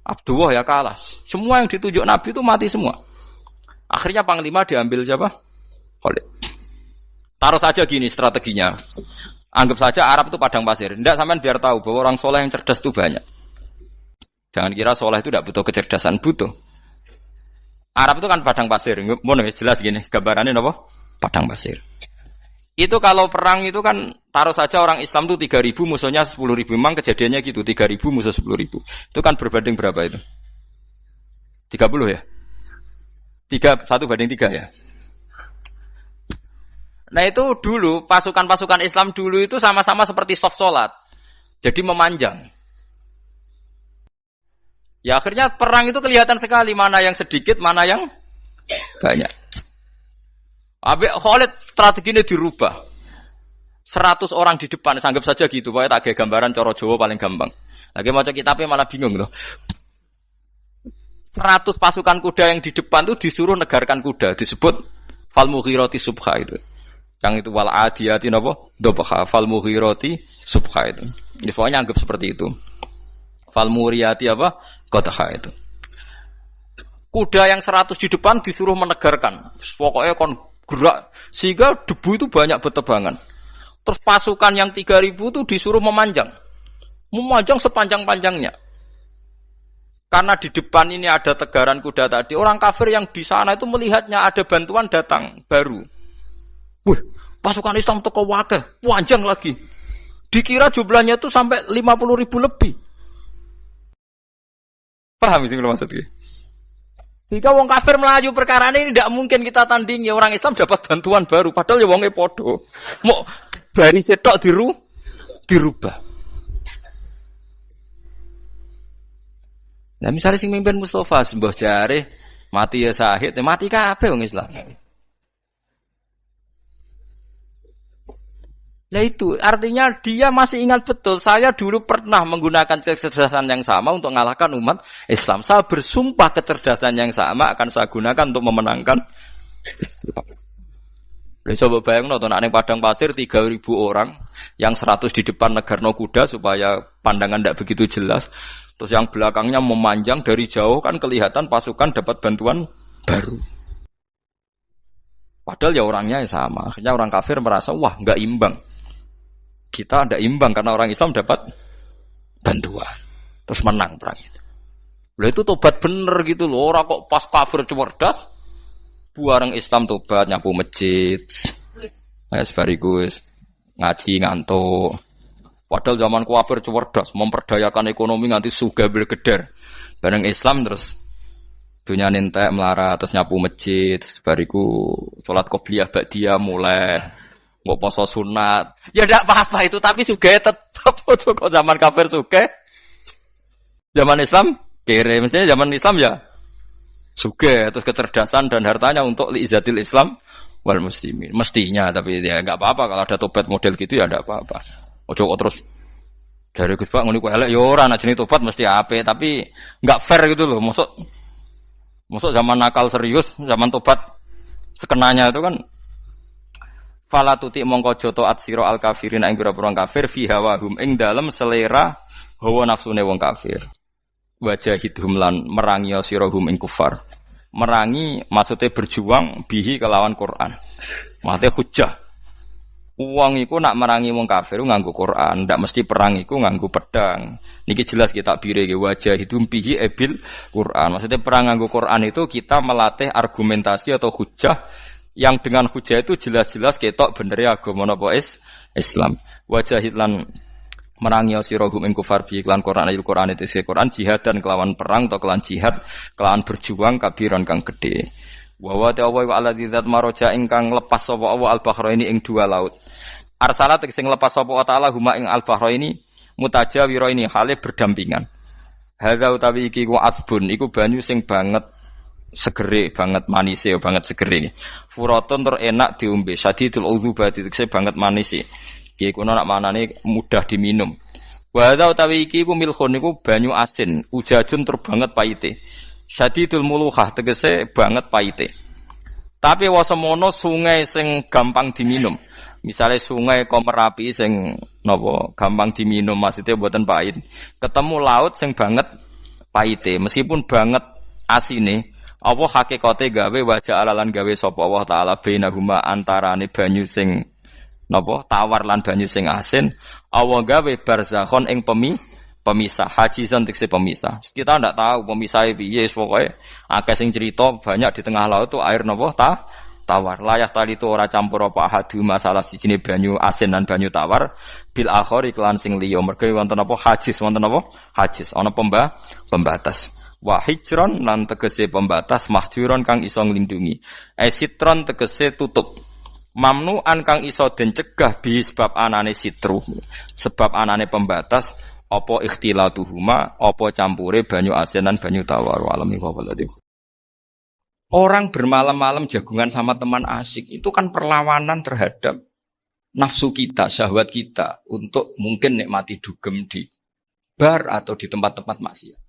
Abdullah ya kalah. Semua yang ditunjuk Nabi itu mati semua. Akhirnya panglima diambil siapa? Khalid. Taruh saja gini strateginya. Anggap saja Arab itu padang pasir. Tidak sampean biar tahu bahwa orang soleh yang cerdas itu banyak. Jangan kira soleh itu tidak butuh kecerdasan, butuh. Arab itu kan padang pasir. Mau jelas gini, gambarannya apa? Padang pasir. Itu kalau perang itu kan taruh saja orang Islam itu 3.000 musuhnya 10.000. Memang kejadiannya gitu, 3.000 musuh 10.000. Itu kan berbanding berapa itu? 30 ya? 1 banding 3 ya? Nah itu dulu, pasukan-pasukan Islam dulu itu sama-sama seperti saf salat. Jadi memanjang. Ya akhirnya perang itu kelihatan sekali mana yang sedikit, mana yang banyak. Habis Khalid strateginya dirubah. 100 orang di depan, anggap saja gitu. Pokoknya tak kayak gambaran coro Jawa paling gampang. Lagi maca kitabnya malah bingung loh. 100 pasukan kuda yang di depan itu disuruh negarkan kuda, disebut fal mughirati subha itu. Yang itu wal adiyati napa? Dobha fal mughirati subha itu. Ini pokoknya anggap seperti itu. Fal muriyati apa? Qadha itu. Kuda yang 100 di depan disuruh menegarkan. Pokoknya kon gerak sehingga debu itu banyak bertebangan. Terus pasukan yang 3.000 itu disuruh memanjang sepanjang-panjangnya. Karena di depan ini ada tegaran kuda tadi, orang kafir yang di sana itu melihatnya ada bantuan datang baru. Wih, pasukan Islam teko wakeh, panjang lagi. Dikira jumlahnya itu sampai 50.000 lebih. Paham sih kalau maksudnya? Jika wong kafir melaju perkara ini tidak mungkin kita tandingi, orang Islam dapat bantuan baru padahal ya wonge podo. Mau baris setok dirubah. Nah misalnya sing mimpin Mustafa sembah jare mati ya syahid, mati kabeh wong Islam. Nah itu artinya dia masih ingat betul. Saya dulu pernah menggunakan kecerdasan yang sama untuk mengalahkan umat Islam. Saya bersumpah kecerdasan yang sama akan saya gunakan untuk memenangkan Islam. Coba bayang nonton ning padang pasir 3.000 orang, yang 100 di depan negarno kuda supaya pandangan tidak begitu jelas. Terus yang belakangnya memanjang dari jauh kan kelihatan pasukan dapat bantuan baru. Padahal ya orangnya sama. Akhirnya orang kafir merasa wah nggak imbang. Kita tidak imbang karena orang Islam dapat bantuan. Terus menang perang itu. Lah itu tobat bener gitu loh. Orang kok pas kafir cerdas, buareng Islam tobat nyapu masjid. Sebariku ngaji ngantuk. Padahal zaman kafir cerdas, memperdayakan ekonomi nganti sugih bergeder. Bareng Islam terus dunia nentek melarat, terus nyapu masjid, bariku sholat qobliyah ba'diyah mulai, nggak poso sunat. Ya tidak apa-apa itu, tapi sugih tetap. Kok zaman kafir sugih, zaman Islam kere, mestinya zaman Islam ya sugih, terus kecerdasan dan hartanya untuk liizatil Islam wal muslimin. Mestinya, tapi ya nggak apa-apa kalau ada tobat model gitu ya tidak apa-apa. Ojo kok terus dari Gus Pak ngono ku elek ya ora ana jenenge tobat mesti apik, tapi enggak fair gitu loh. Mosok zaman nakal serius, zaman tobat sekenanya itu kan fala tuti mongko joto atsira al kafirin ing pira-pira kafir fi hawahum ing dalem selera hawa nafsune wong kafir. Wajahidhum lan merangi sirahum ing kufar. Merangi maksudnya berjuang bihi kelawan Quran. Maksudnya hujjah. Uang iku nak merangi wong kafir nganggo Quran, ndak mesti perang iku nganggo pedang. Niki jelas kita birege wajah itu bihi ebil Quran. Maksudnya perang nganggo Quran itu kita melatih argumentasi atau hujah yang dengan hujah itu jelas-jelas ketok bener agama napa Islam. Wajahid lan merangi sirahum ing kufar bi iklan Quran ayat Quran itu Quran jihad dan kelawan perang atau kelawan jihad kelawan berjuang kabiran kang gede. Wa wa ta'ala wa alladzi zat maroja ingkang lepas sapa Allah al-bahraini ing dua laut. Arsalat sing lepas sapa ta'ala huma ing al-bahraini mutajawiraini hale berdampingan. Hadza utawi iki ku asbun iku banyu sing banget segere, banget manise, banget segere. Furatun tur enak diombe, sadidul udzubati tekse banget manise. Iki kuwi nak manane mudah diminum. Wa hadza utawi iki ku milkhun iku banyu asin, ujajun tur banget paite. Syadidul muluhah tegese banget paite. Tapi wasemono sungai sing gampang diminum. Misalnya sungai Komerapi sing napa gampang diminum maksudnya mboten pahit. Ketemu laut sing banget paite meskipun banget asine apa hakikate gawe wajah alalan gawe sapa Allah taala bainahuma antarane banyu sing napa tawar lan banyu sing asin Allah gawe barzakhon ing pemisah haji santikse pemisah. Kita ndak tahu pemisahnya piye pokoke akeh sing cerita banyak di tengah laut itu air napa tawar. Layak tadi itu ora campur apa hadu masalah sijine banyu asin dan banyu tawar bil akhir iklan sing liya mergo wonten apa hajis wonten apa hajis ana pembatas. Wa hijron lan tegese pembatas mahjuron kang iso nglindungi. Sitron tegese tutup. Mamnuan kang iso den cegah bi sebab anane sitru. Sebab anane pembatas apa ikhtilatuhuma apa campure banyu asin dan banyu tawar walami wallahi. Orang bermalam-malam jagungan sama teman asik itu kan perlawanan terhadap nafsu kita, syahwat kita untuk mungkin nikmati dugem di bar atau di tempat-tempat maksiat.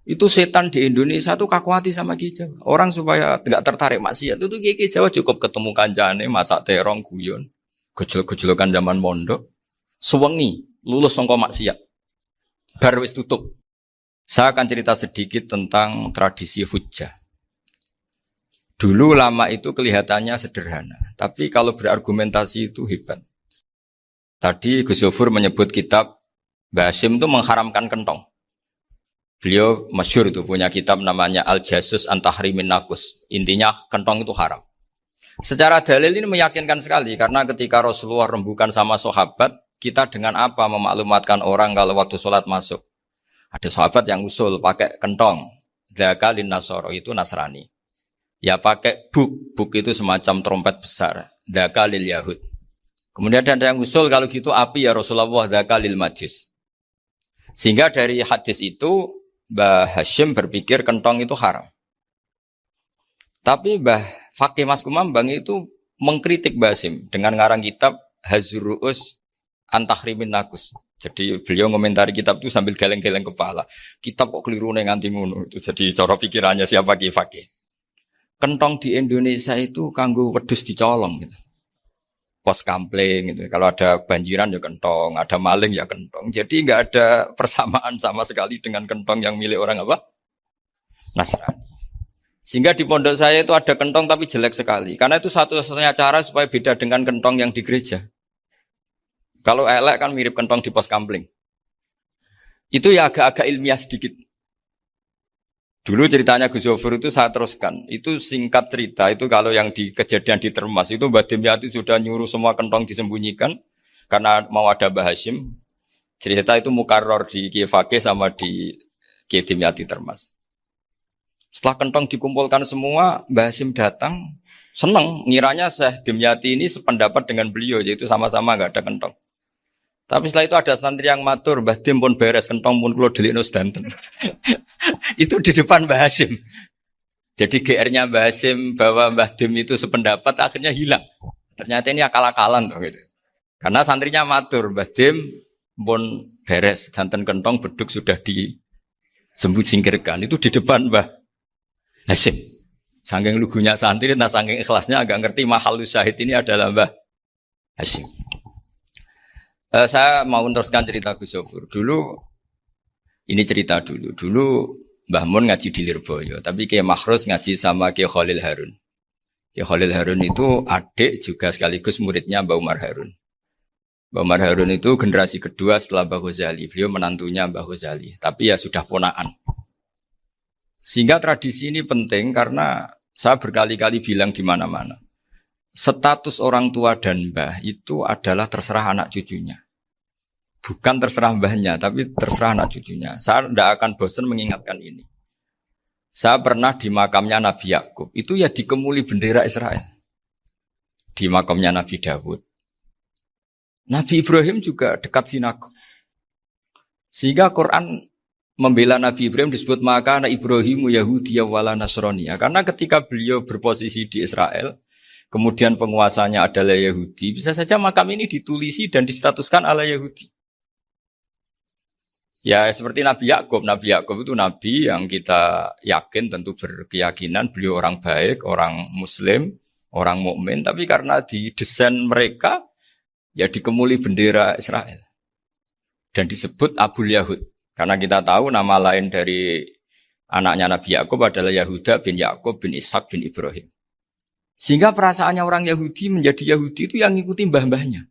Itu setan di Indonesia tuh kakuati sama Ki Jawa. Orang supaya enggak tertarik maksiat itu Ki Jawa cukup ketemu kancane masak terong guyon, gejol-gejolokan zaman mondok, suwengi lulus sangka maksiat. Bar wis tutup. Saya akan cerita sedikit tentang tradisi hujjah. Dulu lama itu kelihatannya sederhana, tapi kalau berargumentasi itu hebat. Tadi Gus Yofur menyebut kitab Mbah Hasyim itu mengharamkan kentong. Beliau masyhur itu punya kitab namanya Al-Jasus an Tahrimin Nakus. Intinya kentong itu haram. Secara dalil ini meyakinkan sekali karena ketika Rasulullah rembukan sama sahabat, kita dengan apa memaklumatkan orang kalau waktu sholat masuk? Ada sahabat yang usul pakai kentong. Dzakalin Nasoro itu Nasrani. Ya pakai buk itu semacam trompet besar. Dzakalil Yahud. Kemudian ada yang usul kalau gitu api ya Rasulullah dzakalil Majus. Sehingga dari hadis itu Mbah Hasyim berpikir kentong itu haram. Tapi Mbah Fakih Mas Kumambang itu mengkritik Mbah Hasyim dengan ngarang kitab Hazruus Antahrimin Nakus. Jadi beliau ngomentari kitab itu sambil geleng-geleng kepala. Kitab kok keliru nganti ngono itu. Jadi cara pikirannya siapa Ki Fakih. Kentong di Indonesia itu kanggo wedhus dicolong gitu. Pos kampling gitu. Kalau ada banjiran ya kentong, ada maling ya kentong. Jadi enggak ada persamaan sama sekali dengan kentong yang milik orang apa? Nasrani. Sehingga di pondok saya itu ada kentong tapi jelek sekali. Karena itu satu-satunya cara supaya beda dengan kentong yang di gereja. Kalau elek kan mirip kentong di pos kampling. Itu ya agak-agak ilmiah sedikit. Dulu ceritanya Gus Yofur itu saya teruskan. Itu singkat cerita, itu kalau yang di kejadian di Termas itu Mbak Dimyati sudah nyuruh semua kentong disembunyikan karena mau ada Mbah Hasyim. Cerita itu mukarrar di Kiai Fakih sama di Kiai Dimyati Termas. Setelah kentong dikumpulkan semua, Mbah Hasyim datang, seneng, ngiranya Syekh Dimyati ini sependapat dengan beliau, yaitu sama-sama nggak ada kentong. Tapi setelah itu ada santri yang matur, Mbah Dim pun beres, kentong pun kulo delikno sedanten. Itu di depan Mbah Hasyim. Jadi GR-nya Mbah Hasyim bahwa Mbah Dim itu sependapat akhirnya hilang. Ternyata ini akal-akalan tuh gitu. Karena santrinya matur, Mbah Dim pun beres, danten kentong beduk sudah disingkirkan. Itu di depan Mbah Hasyim. Saking lugunya santri, nah saking ikhlasnya agak ngerti mahalus syahid ini adalah Mbah Hasyim. Saya mau meneruskan cerita Gus Sofur. Dulu Mbah Mun ngaji di Lirboyo, tapi Kiai Makhrus ngaji sama Kiai Khalil Harun. Kiai Khalil Harun itu adik juga sekaligus muridnya Mbah Umar Harun. Mbah Umar Harun itu generasi kedua setelah Mbah Ghazali. Beliau menantunya Mbah Ghazali, tapi ya sudah ponaan. Sehingga tradisi ini penting karena saya berkali-kali bilang di mana-mana. Status orang tua dan mbah itu adalah terserah anak cucunya. Bukan terserah mbahnya, tapi terserah anak cucunya. Saya tidak akan bosan mengingatkan ini. Saya pernah di makamnya Nabi Yakub, itu ya dikemuli bendera Israel. Di makamnya Nabi Dawud. Nabi Ibrahim juga dekat sinagog. Sehingga Quran membela Nabi Ibrahim disebut maka anak Ibrahimu Yahudi wala Nasrani. Karena ketika beliau berposisi di Israel, kemudian penguasanya adalah Yahudi, bisa saja makam ini ditulisi dan distatuskan ala Yahudi. Ya seperti Nabi Yakub. Nabi Yakub itu nabi yang kita yakin tentu berkeyakinan beliau orang baik, orang muslim, orang mukmin, tapi karena didesain mereka ya dikemuli bendera Israel. Dan disebut Abul Yahud. Karena kita tahu nama lain dari anaknya Nabi Yakub adalah Yahuda bin Yakub bin Ishak bin Ibrahim. Sehingga perasaannya orang Yahudi menjadi Yahudi itu yang ngikuti mbah-mbahnya.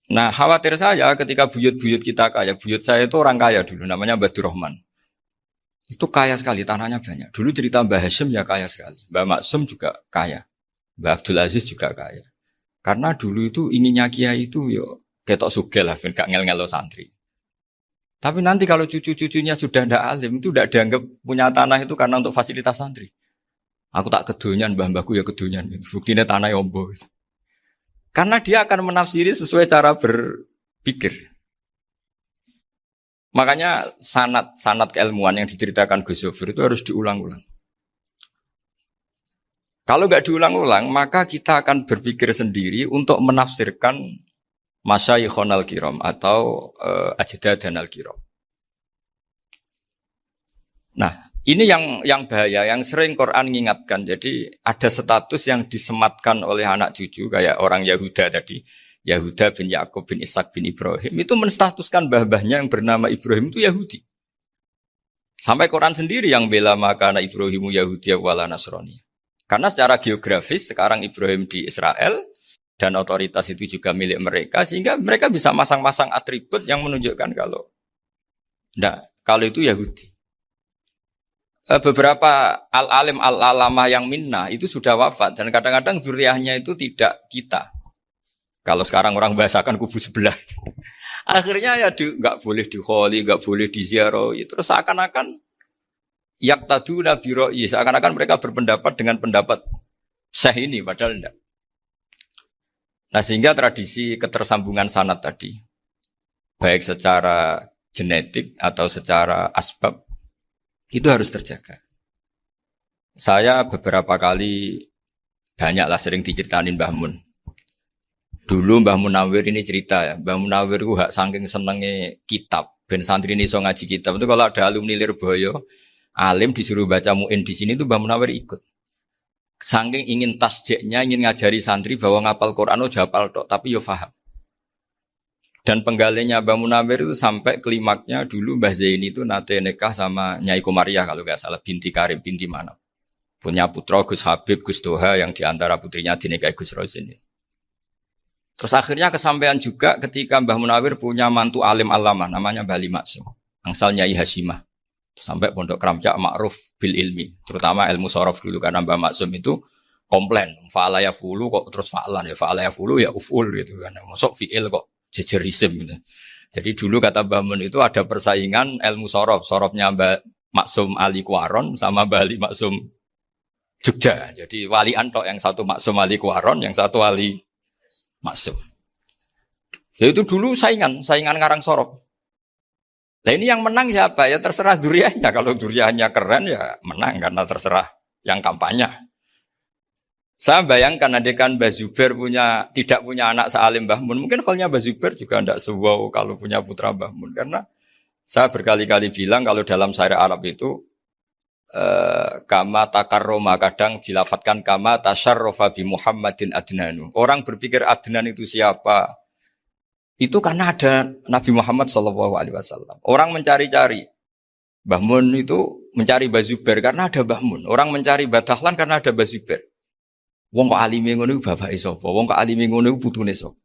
Nah khawatir saya ketika buyut-buyut kita kaya. Buyut saya itu orang kaya dulu, namanya Badur Rahman. Itu kaya sekali, tanahnya banyak. Dulu cerita Mbah Hasyim ya kaya sekali. Mbah Maksum juga kaya. Mbah Abdul Aziz juga kaya. Karena dulu itu inginnya kiai itu yo ketok sugih lah, gak ngel-ngelo santri. Tapi nanti kalau cucu-cucunya sudah ndak alim, itu ndak dianggap punya tanah itu karena untuk fasilitas santri. Aku tak kedonyan, mbah-mbahku ya kedonyan. Buktinya tanah yombo. Karena dia akan menafsiri sesuai cara berpikir. Makanya sanad keilmuan yang diceritakan Gus Sofir itu harus diulang-ulang. Kalau nggak diulang-ulang, maka kita akan berpikir sendiri untuk menafsirkan Masyayikhon al-Kiram atau Ajdadan al-Kiram. Nah, ini yang bahaya, yang sering Quran mengingatkan. Jadi ada status yang disematkan oleh anak cucu, kayak orang Yahuda tadi. Yahuda bin Yakub bin Ishak bin Ibrahim. Itu menstatuskan mbah-mbahnya yang bernama Ibrahim itu Yahudi. Sampai Quran sendiri yang bela maka anak Ibrahimu Yahudi wala Nasrani. Karena secara geografis sekarang Ibrahim di Israel dan otoritas itu juga milik mereka, sehingga mereka bisa masang-masang atribut yang menunjukkan kalau itu Yahudi. Beberapa al-alim al-alamah yang minnah itu sudah wafat dan kadang-kadang dzurriyyahnya itu tidak kita. Kalau sekarang orang bahasakan kubu sebelah. Akhirnya ya nggak boleh dikholi, nggak boleh diziarahi. Terus seakan-akan yaqtaduna bi ra'yi, seakan-akan mereka berpendapat dengan pendapat syekh ini, padahal enggak. Nah sehingga tradisi ketersambungan sanad tadi, baik secara genetik atau secara asbab, itu harus terjaga. Saya beberapa kali, banyaklah sering diceritain Mbah Mun. Dulu Mbah Munawir ini cerita ya, Mbah Munawir itu saking senenge kitab, ben santri ini so ngaji kitab, itu kalau ada alumni Lirboyo, alim disuruh baca mu'in di sini tuh Mbah Munawir ikut. Saking ingin tasjiknya, ingin ngajari santri bahwa ngapal Quran oh hafal tok, tapi yo paham. Dan penggalinya Mbah Munawir itu sampai klimaknya dulu Mbah Zaini itu nate nikah sama Nyai Komariah kalau nggak salah, binti Karim, binti Manap. Punya putra Gus Habib, Gus Doha yang diantara putrinya dinikahi Gus Rosin. Terus akhirnya kesampaian juga ketika Mbah Munawir punya mantu alim alama namanya Mbah Ali Maksum, angsal Nyai Hasyimah. Sampai Pondok Kramjak ma'ruf bil ilmi, terutama ilmu sorof dulu karena Mbah Maksum itu komplain, fa'ala yafulu kok terus fa'alan ya, fa'ala yafulu ya uf'ul gitu kan. Masuk fi'il kok jejer isim gitu. Jadi dulu kata Mbah Mun itu ada persaingan ilmu sorof. Sorofnya Mbah Maksum Ali Kuaron sama Mbah Ali Maksum Jogja. Jadi wali antok yang satu Maksum Ali Kuaron, yang satu Ali Maksum. Ya itu dulu saingan ngarang sorof. Nah ini yang menang siapa? Ya terserah duriannya. Kalau duriannya keren ya menang karena terserah yang kampanye. Saya bayangkan adekan Mbah Zubair tidak punya anak sealim Mbah Mun. Mungkin kalau Mbah Zubair juga tidak sewow kalau punya putra Mbah Mun. Karena saya berkali-kali bilang kalau dalam syariat Arab itu kama takarroma, kadang dilafatkan kama tasyarrofa bi Muhammadin adnanu. Orang berpikir Adnan itu siapa? Itu karena ada Nabi Muhammad SAW. Orang mencari-cari Mbah Mun itu mencari Mbah Zubair karena ada Mbah Mun. Orang mencari Mbah Dahlan karena ada Mbah Zubair. Wong kok alime ngono iku bapake sapa? Wong kok alime ngono iku putune sapa?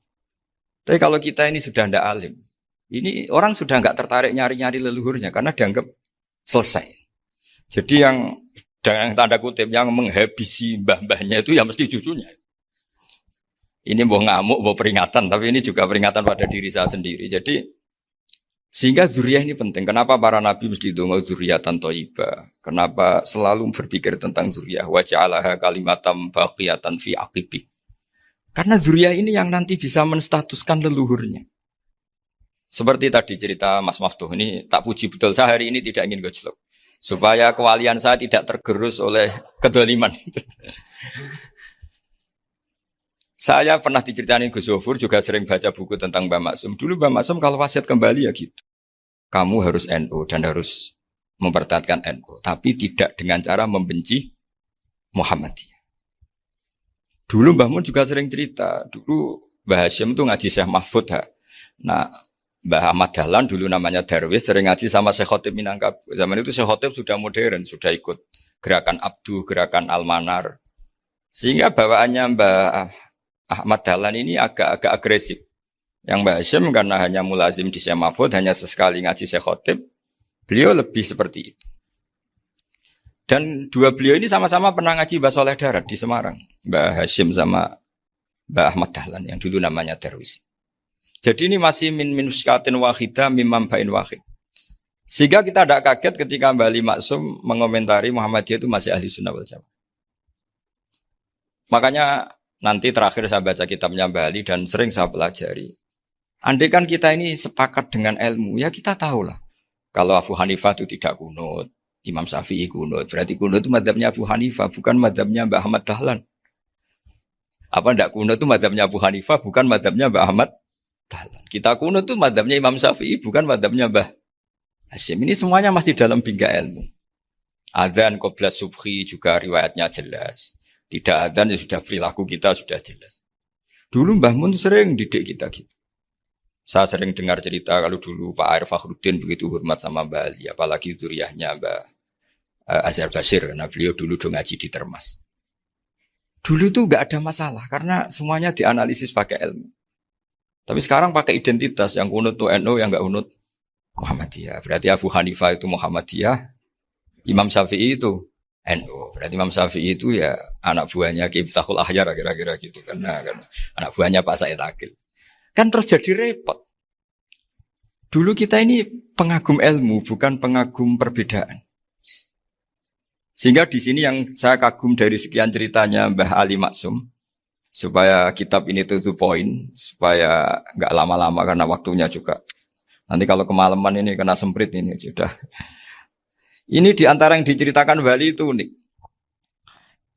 Tapi kalau kita ini sudah ndak alim, ini orang sudah enggak tertarik nyari-nyari leluhurnya karena dianggap selesai. Jadi yang dengan tanda kutip yang menghabisi mbah-mbahnya itu ya mesti cucunya. Ini mau ngamuk, mau peringatan, tapi ini juga peringatan pada diri saya sendiri. Jadi sehingga zuriyah ini penting. Kenapa para nabi mesti donga zuriyatan thayyibah? Kenapa selalu berpikir tentang zuriyah? Wa ja'alaha kalimatam baqiyatan fi aqibi. Karena zuriyah ini yang nanti bisa menstatuskan leluhurnya. Seperti tadi cerita Mas Maftuh ini tak puji betul. Saya hari ini tidak ingin gojlok supaya kewalian saya tidak tergerus oleh kedoliman. Saya pernah diceritain Gus Zofur, juga sering baca buku tentang Mbah Maksum. Dulu Mbah Maksum kalau wasiat kembali ya gitu. Kamu harus NU dan harus mempertahankan NU. Tapi tidak dengan cara membenci Muhammadiyah. Dulu Mbah Mun juga sering cerita. Dulu Mbah Hashim itu ngaji Syekh Mahfud. Nah, Mbah Ahmad Dahlan dulu namanya Darwis, sering ngaji sama Syekh Khotib Minangkabau. Zaman itu Syekh Khotib sudah modern, sudah ikut gerakan Abdu, gerakan Almanar. Sehingga bawaannya Mbah Ahmad Dahlan ini agak agresif. Yang Mbah Hashim karena hanya mulazim di Syekh Mahfud, hanya sesekali ngaji Syekh Khotib, beliau lebih seperti itu. Dan dua beliau ini sama-sama pernah ngaji Mbah Soleh Darat di Semarang. Mbah Hashim sama Mbah Ahmad Dahlan yang dulu namanya Darwis. Jadi ini masih min minuskatin wahidah mimam bain wahid. Sehingga kita tidak kaget ketika Mbah Ali Maksum mengomentari Muhammadiyah itu masih ahli sunnah wal jamaah. Makanya nanti terakhir saya baca kitabnya Mbah Ali dan sering saya pelajari. Andai kan kita ini sepakat dengan ilmu, ya kita tahulah. Kalau Abu Hanifah itu tidak kunut, Imam Syafi'i kunut. Berarti kunut itu mazhabnya Abu Hanifah, bukan mazhabnya Mbah Ahmad Dahlan. Apa tidak kunut itu mazhabnya Abu Hanifah, bukan mazhabnya Mbah Ahmad Dahlan. Kita kunut itu mazhabnya Imam Syafi'i, bukan mazhabnya Mbah Hashim. Ini semuanya masih dalam bingkai ilmu. Adzan qabla subhi juga riwayatnya jelas. Tidak adzan ya sudah perilaku kita sudah jelas. Dulu Mbah Mun sering didik kita gitu. Saya sering dengar cerita kalau dulu Pak Arif Fakhruddin begitu hormat sama Mbah Ali, apalagi zuriyahnya Mbah Azhar Basir, karena beliau dulu ngaji di Termas. Dulu itu enggak ada masalah karena semuanya dianalisis pakai ilmu. Tapi sekarang pakai identitas, yang kunut itu NU, yang enggak kunut Muhammadiyah. Berarti Abu Hanifah itu Muhammadiyah, Imam Syafi'i itu NU. Berarti Imam Syafi'i itu ya anak buahnya Ki Miftahul Ahyar kira-kira gitu kan anak buahnya Pak Said Akil. Kan terus jadi repot. Dulu kita ini pengagum ilmu, bukan pengagum perbedaan. Sehingga di sini yang saya kagum dari sekian ceritanya Mbah Ali Maksum, supaya kitab ini to the point, supaya nggak lama-lama karena waktunya juga. Nanti kalau kemalaman ini kena semprit ini sudah. Ini diantara yang diceritakan Bali itu unik.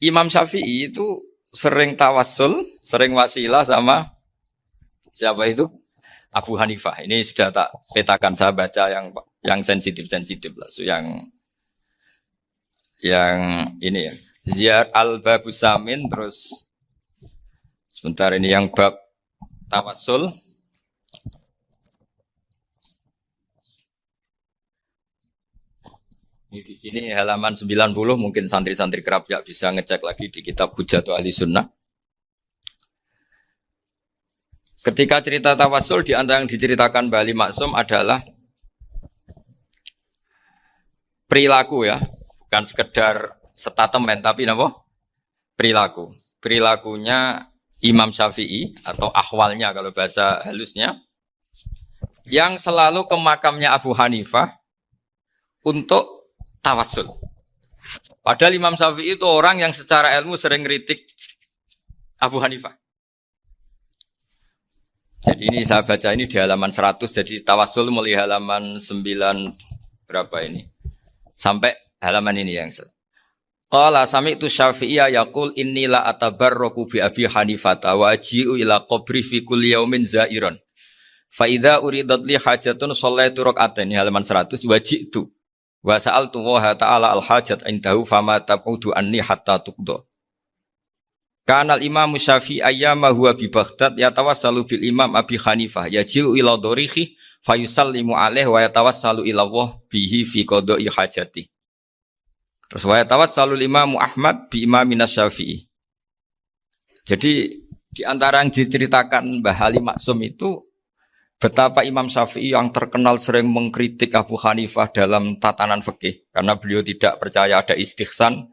Imam Syafi'i itu sering tawassul, sering wasilah sama siapa itu? Abu Hanifah. Ini sudah tak petakan, saya baca yang sensitif-sensitif lah. So, yang ini ya. Ziyad al-Babus Samin, terus sebentar ini yang bab tawassul. Ini di sini halaman 90, mungkin santri-santri kerap ya bisa ngecek lagi di kitab Hujjatul Ahli Sunnah. Ketika cerita tawassul, di antara yang diceritakan Mbah Ali Maksum adalah perilaku ya, bukan sekedar statement tapi apa? Perilaku. Perilakunya Imam Syafi'i atau ahwalnya kalau bahasa halusnya yang selalu ke makamnya Abu Hanifah untuk tawassul. Padahal Imam Syafi'i itu orang yang secara ilmu sering kritik Abu Hanifah. Jadi ini saya baca ini di halaman 100, jadi tawassul mulai halaman 9 berapa ini? Sampai halaman ini yang Qala sami'tu Syafi'iyya yaqul inni la atabarraku bi Abi Hanifah wa aji'u ila qabri fi kulli yaumin zairan. Fa idza uridat li hajatun shallaitu rak'atain halaman 100 waji'tu wa sa'altu wa ta'ala al hajat indahu fama tab'udu anni hatta tuqda. Kanal Imam Syafi'i ayyama huwa bi Baghdad yatawassalu bil Imam Abi Hanifah yaji'u ila dorihi fayusallimu alaihi wa yatawassalu ila Allah bihi fi qada'i hajati. Terus wa yatawassalu Imam Ahmad bi Imam Syafi'i. Jadi di antara yang diceritakan Mbah Ali Maksum itu betapa Imam Syafi'i yang terkenal sering mengkritik Abu Hanifah dalam tatanan fikih karena beliau tidak percaya ada istihsan.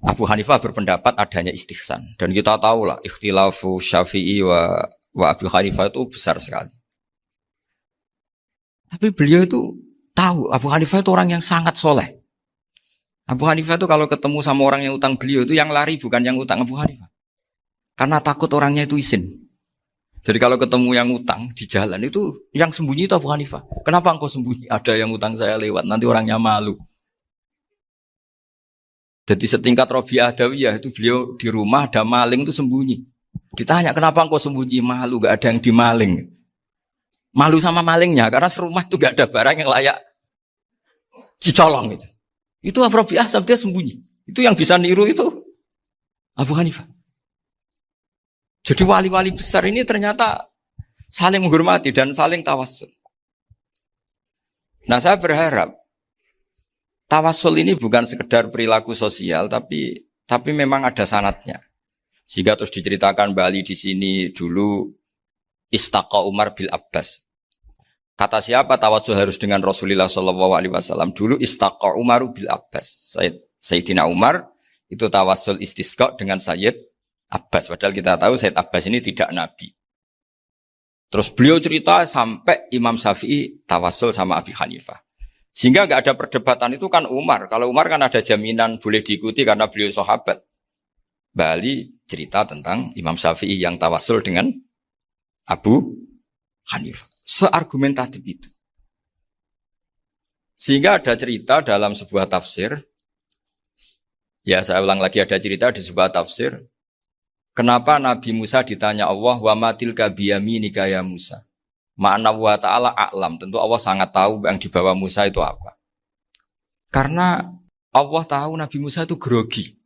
Abu Hanifah berpendapat adanya istihsan dan kita tahu lah ikhtilafu Syafi'i wa Abu Hanifah itu besar sekali. Tapi beliau itu tahu Abu Hanifah itu orang yang sangat soleh. Abu Hanifah itu kalau ketemu sama orang yang utang beliau itu yang lari bukan yang utang Abu Hanifah. Karena takut orangnya itu izin. Jadi kalau ketemu yang utang di jalan itu yang sembunyi itu Abu Hanifah. Kenapa engkau sembunyi? Ada yang utang saya lewat, nanti orangnya malu. Jadi setingkat Robi'ah Adawiyah itu beliau di rumah ada maling itu sembunyi. Ditanya kenapa engkau sembunyi? Malu, gak ada yang dimaling. Malu sama malingnya karena serumah itu gak ada barang yang layak dicolong itu. Itu Robi'ah dia sembunyi. Itu yang bisa niru itu Abu Hanifah. Jadi wali-wali besar ini ternyata saling menghormati dan saling tawassul. Nah saya berharap tawassul ini bukan sekedar perilaku sosial, tapi memang ada sanatnya. Sehingga terus diceritakan Bali di sini dulu istaqa Umar bil Abbas. Kata siapa tawassul harus dengan Rasulullah SAW? Dulu istaqa Umar bil Abbas. Sayyidina Umar itu tawassul istisqa dengan Sayyid Abbas. Padahal kita tahu Sayyid Abbas ini tidak nabi. Terus beliau cerita sampai Imam Syafi'i tawassul sama Abi Hanifah. Sehingga enggak ada perdebatan itu kan Umar. Kalau Umar kan ada jaminan boleh diikuti karena beliau sahabat. Bali cerita tentang Imam Syafi'i yang tawassul dengan Abu Hanifah. Seargumentatif itu. Sehingga ada cerita dalam sebuah tafsir. Ya saya ulang lagi, ada cerita di sebuah tafsir. Kenapa Nabi Musa ditanya Allah, wa matilka biyaminika ya Musa? Ma'ana wa ta'ala a'lam. Tentu Allah sangat tahu yang dibawa Musa itu apa. Karena Allah tahu Nabi Musa itu grogi.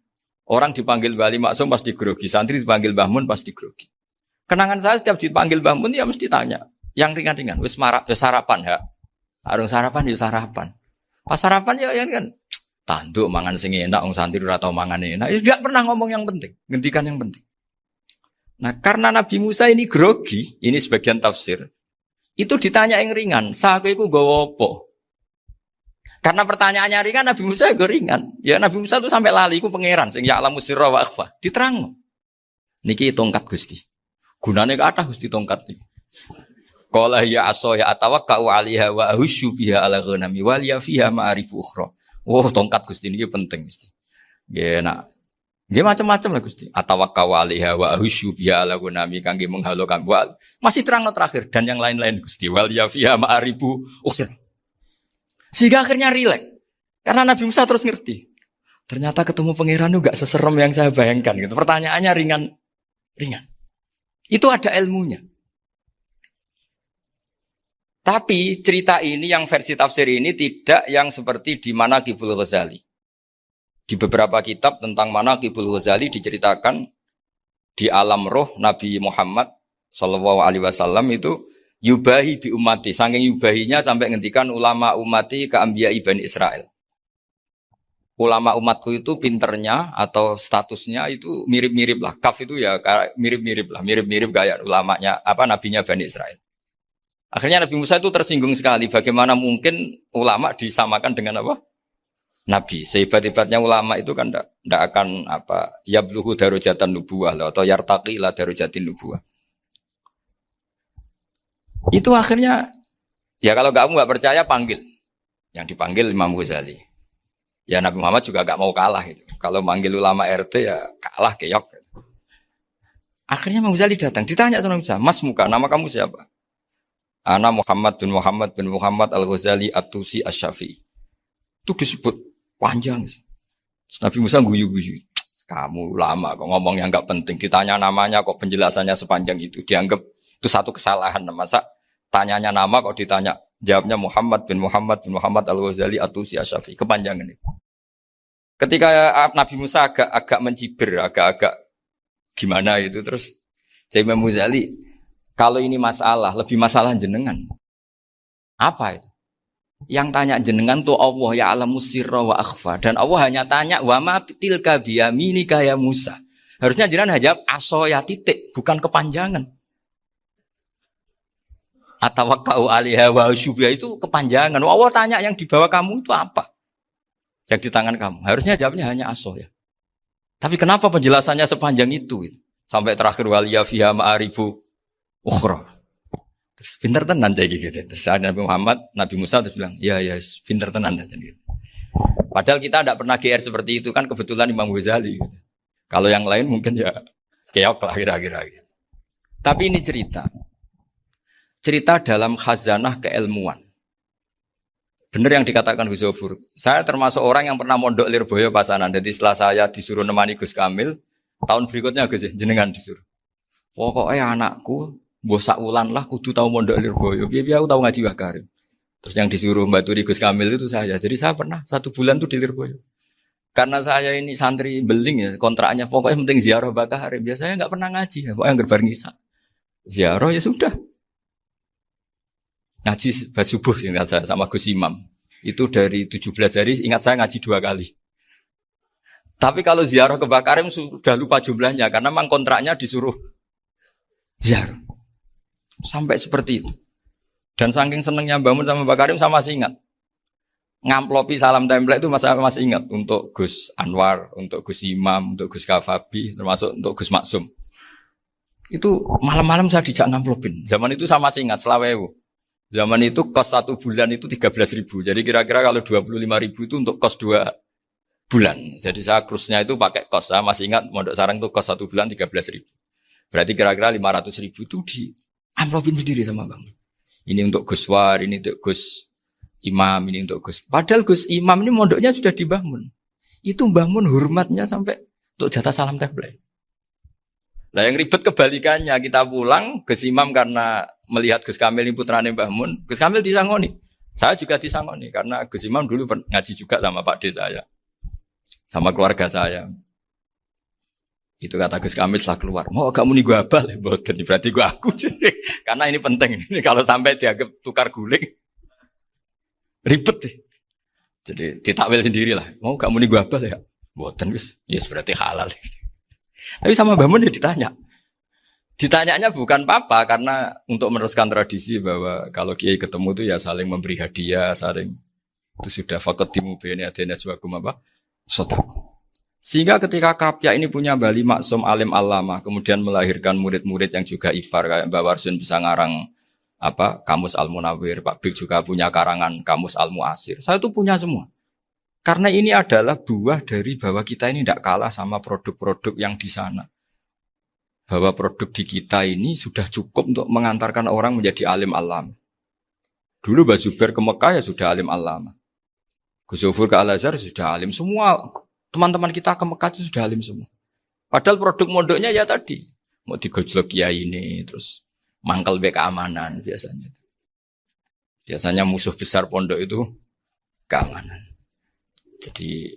Orang dipanggil Wali Maksum pasti grogi. Santri dipanggil Mbah Mun pasti grogi. Kenangan saya setiap dipanggil Mbah Mun ya mesti tanya. Yang ringan-ringan. Wis sarapan ya. Arung sarapan ya sarapan. Pas sarapan ya kan. Tanduk mangan sing enak. Orang santri atau mangan enak. Ya tidak pernah ngomong yang penting. Ngendikan yang penting. Nah karena Nabi Musa ini grogi. Ini sebagian tafsir. Itu ditanya yang ringan, sahaku iku nggawa apa? Karena pertanyaannya ringan, Nabi Musa juga ringan. Ya Nabi Musa itu sampai lali iku pangeran sing ya'lamu sirra wa akhfa. Diterang. Niki tongkat Gusti. Gunane kathah Gusti tongkat iki. Qala ya aso ya atawakkau 'alaiha wa ahusyu biha 'ala ghanami wa liya fiha ma'arifu ukhra. Oh, tongkat Gusti niki penting mesti. Nggih nak nggih macam-macam lah Gusti. Atawakkau 'alaiha wa ahusyu biha 'ala ghanami kangge menghalokan wal. Masih terang terakhir dan yang lain-lain Gusti. Wal ya fiha ma'arifu ukhra. Sehingga akhirnya rileks. Karena Nabi Musa terus ngerti. Ternyata ketemu pangeran itu gak seserem yang saya bayangkan gitu. Pertanyaannya ringan. Itu ada ilmunya. Tapi cerita ini yang versi tafsir ini tidak yang seperti di Manaqibul Ghazali. Di beberapa kitab tentang Manaqibul Ghazali diceritakan di alam roh Nabi Muhammad SAW itu yubahi bi ummati, saking yubahinya sampai ngendikan ulama ummati ke anbiya Bani Israel. Ulama umatku itu pinternya atau statusnya itu mirip-mirip lah. Kaf itu ya mirip-mirip lah, mirip-mirip gaya ulamanya nabinya Bani Israel. Akhirnya Nabi Musa itu tersinggung sekali. Bagaimana mungkin ulama disamakan dengan apa? Nabi. Sehebat-hebatnya ulama itu kan tidak akan yabluhu darajatan nubuwah atau yartaqi ila darajatin nubuwah. Itu akhirnya, ya kalau kamu nggak percaya panggil. Yang dipanggil Imam Ghazali. Ya Nabi Muhammad juga nggak mau kalah. Gitu. Kalau manggil ulama RT ya kalah keok. Akhirnya Imam Ghazali datang. Ditanya sama Musa, Mas Muka, nama kamu siapa? Ana Muhammad bin Muhammad Al-Ghazali At-Tusi Asy-Syafi'i. Itu disebut panjang sih. Nabi Musa guyu-guyu. Kamu lama kok ngomong yang nggak penting. Ditanya namanya kok penjelasannya sepanjang itu. Dianggap itu satu kesalahan. Masa tanyanya nama kok ditanya. Jawabnya Muhammad bin Muhammad Al-Ghazali At-Tusi Asy-Syafi'i. Kepanjangan itu. Ketika Nabi Musa agak mencibir, agak gimana itu terus. Jadi Imam Ghazali, kalau ini masalah, lebih masalah jenengan. Apa itu? Yang tanya jenengan tuh Allah ya alamu sirra wa akhfa. Dan Allah hanya tanya wa ma tilka biyaminika ya Musa. Harusnya jenengan jawab asoya titik, bukan kepanjangan. Atawakkau alaiha wa syubha itu kepanjangan. Allah tanya yang di bawah kamu itu apa? Yang di tangan kamu. Harusnya jawabnya hanya asoya. Tapi kenapa penjelasannya sepanjang itu? Sampai terakhir waliya fiha ma'aribu ukhra. Terus pinter tenan kayak gitu. Terus ada Nabi Musa terus bilang, ya pinter tenan gitu. Padahal kita tidak pernah GR seperti itu kan kebetulan Imam Ghazali. Gitu. Kalau yang lain mungkin ya keok lah kira-kira. Gitu. Tapi ini cerita dalam khazanah keilmuan. Benar yang dikatakan Gus Zofur. Saya termasuk orang yang pernah mondok Lirboyo Pasanan. Jadi setelah saya disuruh nemani Gus Kamil, tahun berikutnya Gus jenengan disuruh. Pokoknya anakku mbok sak wulan lah kudu tau mondok Lirboyo. Biar aku tahu ngaji Wakarim. Terus yang disuruh Baturi Gus Kamil itu saya. Jadi saya pernah 1 bulan tuh di Lirboyo. Karena saya ini santri beling ya, kontraknya pokoknya penting ziarah Bakarim. Biasanya nggak pernah ngaji ya, pokoknya gerbar ngisa. Ziarah ya sudah. Ngaji subuh ingat saya sama Gus Imam. Itu dari 17 hari ingat saya ngaji 2 kali. Tapi kalau ziarah ke Bakarim sudah lupa jumlahnya karena memang kontraknya disuruh ziarah. Sampai seperti itu. Dan saking senengnya bangun sama Mbak Karim saya masih ingat. Ngamplopi salam template itu masih ingat. Untuk Gus Anwar, untuk Gus Imam, untuk Gus Kafabi, termasuk untuk Gus Maksum. Itu malam-malam saya dijak ngamplopin. Zaman itu saya masih ingat, selawewu. Zaman itu kos 1 bulan itu 13.000. Jadi kira-kira kalau 25.000 itu untuk kos 2 bulan. Jadi saya krusnya itu pakai kos. Saya masih ingat Mondok Sarang itu kos 1 bulan 13.000. Berarti kira-kira 500.000 itu di amplopin sendiri sama Bang. Ini untuk Gus War, ini untuk Gus Imam, ini untuk Gus. Padahal Gus Imam ini mondoknya sudah dibangun. Itu bangun hormatnya sampai untuk jatah salam template. Nah yang ribet kebalikannya, kita pulang Gus Imam karena melihat Gus Kamil ini putrane Mbah Mun, Gus Kamil disangoni. Saya juga disangoni karena Gus Imam dulu ngaji juga sama Pak D saya. Sama keluarga saya. Itu kata Gus Kamil setelah keluar, mau kamu nih gue abal ya, boten berarti gue aku. Karena ini penting, ini kalau sampai dianggap tukar guling, ribet deh. Jadi ditakwil sendiri lah, mau kamu nih gue abal ya, boten yes berarti halal. Tapi sama Mbah Mun ya ditanya. Ditanyanya bukan apa karena untuk meneruskan tradisi bahwa kalau kiai ketemu itu ya saling memberi hadiah, saling itu sudah faqaddimu baina yadayna najwaakum apa? Shadaqah. Sehingga ketika Kapya ini punya Bali Maksum alim alama, kemudian melahirkan murid-murid yang juga ipar kayak Mbak Warsun bisa ngarang apa Kamus Al-Munawwir, Pak Bik juga punya karangan Kamus Al-Mu'asir. Saya itu punya semua. Karena ini adalah buah dari bahwa kita ini tidak kalah sama produk-produk yang di sana. Bahwa produk di kita ini sudah cukup untuk mengantarkan orang menjadi alim alama. Dulu Mbak Zubair ke Mekah ya sudah alim alama. Gus Zofur ke Al-Azhar sudah alim semua. Teman-teman kita ke Mekah itu sudah alim semua. Padahal produk mondoknya ya tadi. Mau digojlok kiai ini, terus mangkel be keamanan biasanya. Biasanya musuh besar pondok itu keamanan. Jadi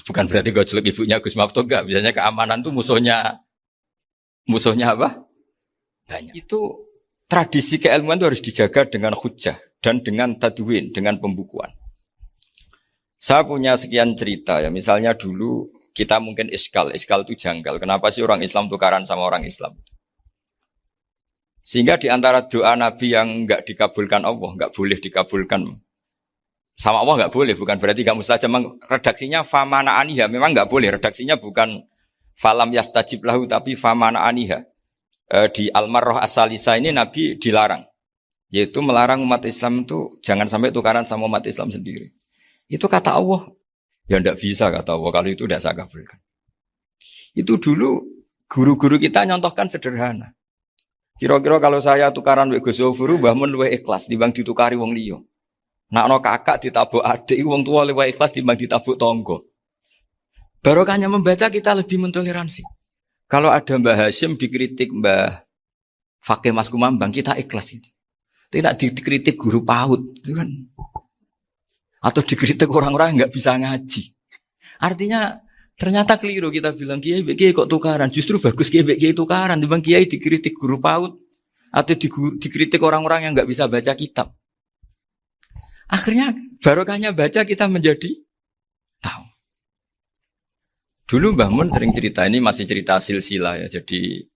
bukan berarti gojlok ibunya Gus Mafto enggak. Biasanya keamanan itu musuhnya apa? Banyak. Itu tradisi keilmuan itu harus dijaga dengan hujjah dan dengan tadwin, dengan pembukuan. Saya punya sekian cerita ya, misalnya dulu kita mungkin iskal itu janggal. Kenapa sih orang Islam tukaran sama orang Islam? Sehingga di antara doa Nabi yang enggak dikabulkan Allah, enggak boleh dikabulkan sama Allah enggak boleh, bukan berarti enggak mustajab. Redaksinya famana aniha, memang enggak boleh. Redaksinya bukan falam yastajib lahu tapi famana aniha. Di Al-Marrah As-Salisa ini Nabi dilarang. yaitu melarang umat Islam itu jangan sampai tukaran sama umat Islam sendiri. Itu kata Allah, ya tidak bisa kata Allah, kalau itu tidak saya kabulkan. Itu dulu guru-guru kita nyontohkan sederhana. Kira-kira kalau saya tukaran wek Gus Zofuru, Mbah Mun luwih ikhlas dibanding ditukari wong liya. Nak ana kakak ditabuk adik, wong tua luwih ikhlas dibanding ditabuk tangga. Barokahnya membaca kita lebih mentoleransi. Kalau ada Mbah Hashim dikritik Mbah Fakih Mas Kumambang, kita ikhlas itu. Tidak dikritik guru PAUD, itu kan. Atau dikritik orang-orang yang nggak bisa ngaji. Artinya ternyata keliru kita bilang kiai kok tukaran. Justru bagus kiai tukaran. Dibanding kiai dikritik guru PAUD atau dikritik orang-orang yang nggak bisa baca kitab. Akhirnya barokahnya baca kita menjadi tahu. Dulu Mbah Mun sering cerita, ini masih cerita silsilah ya. Jadi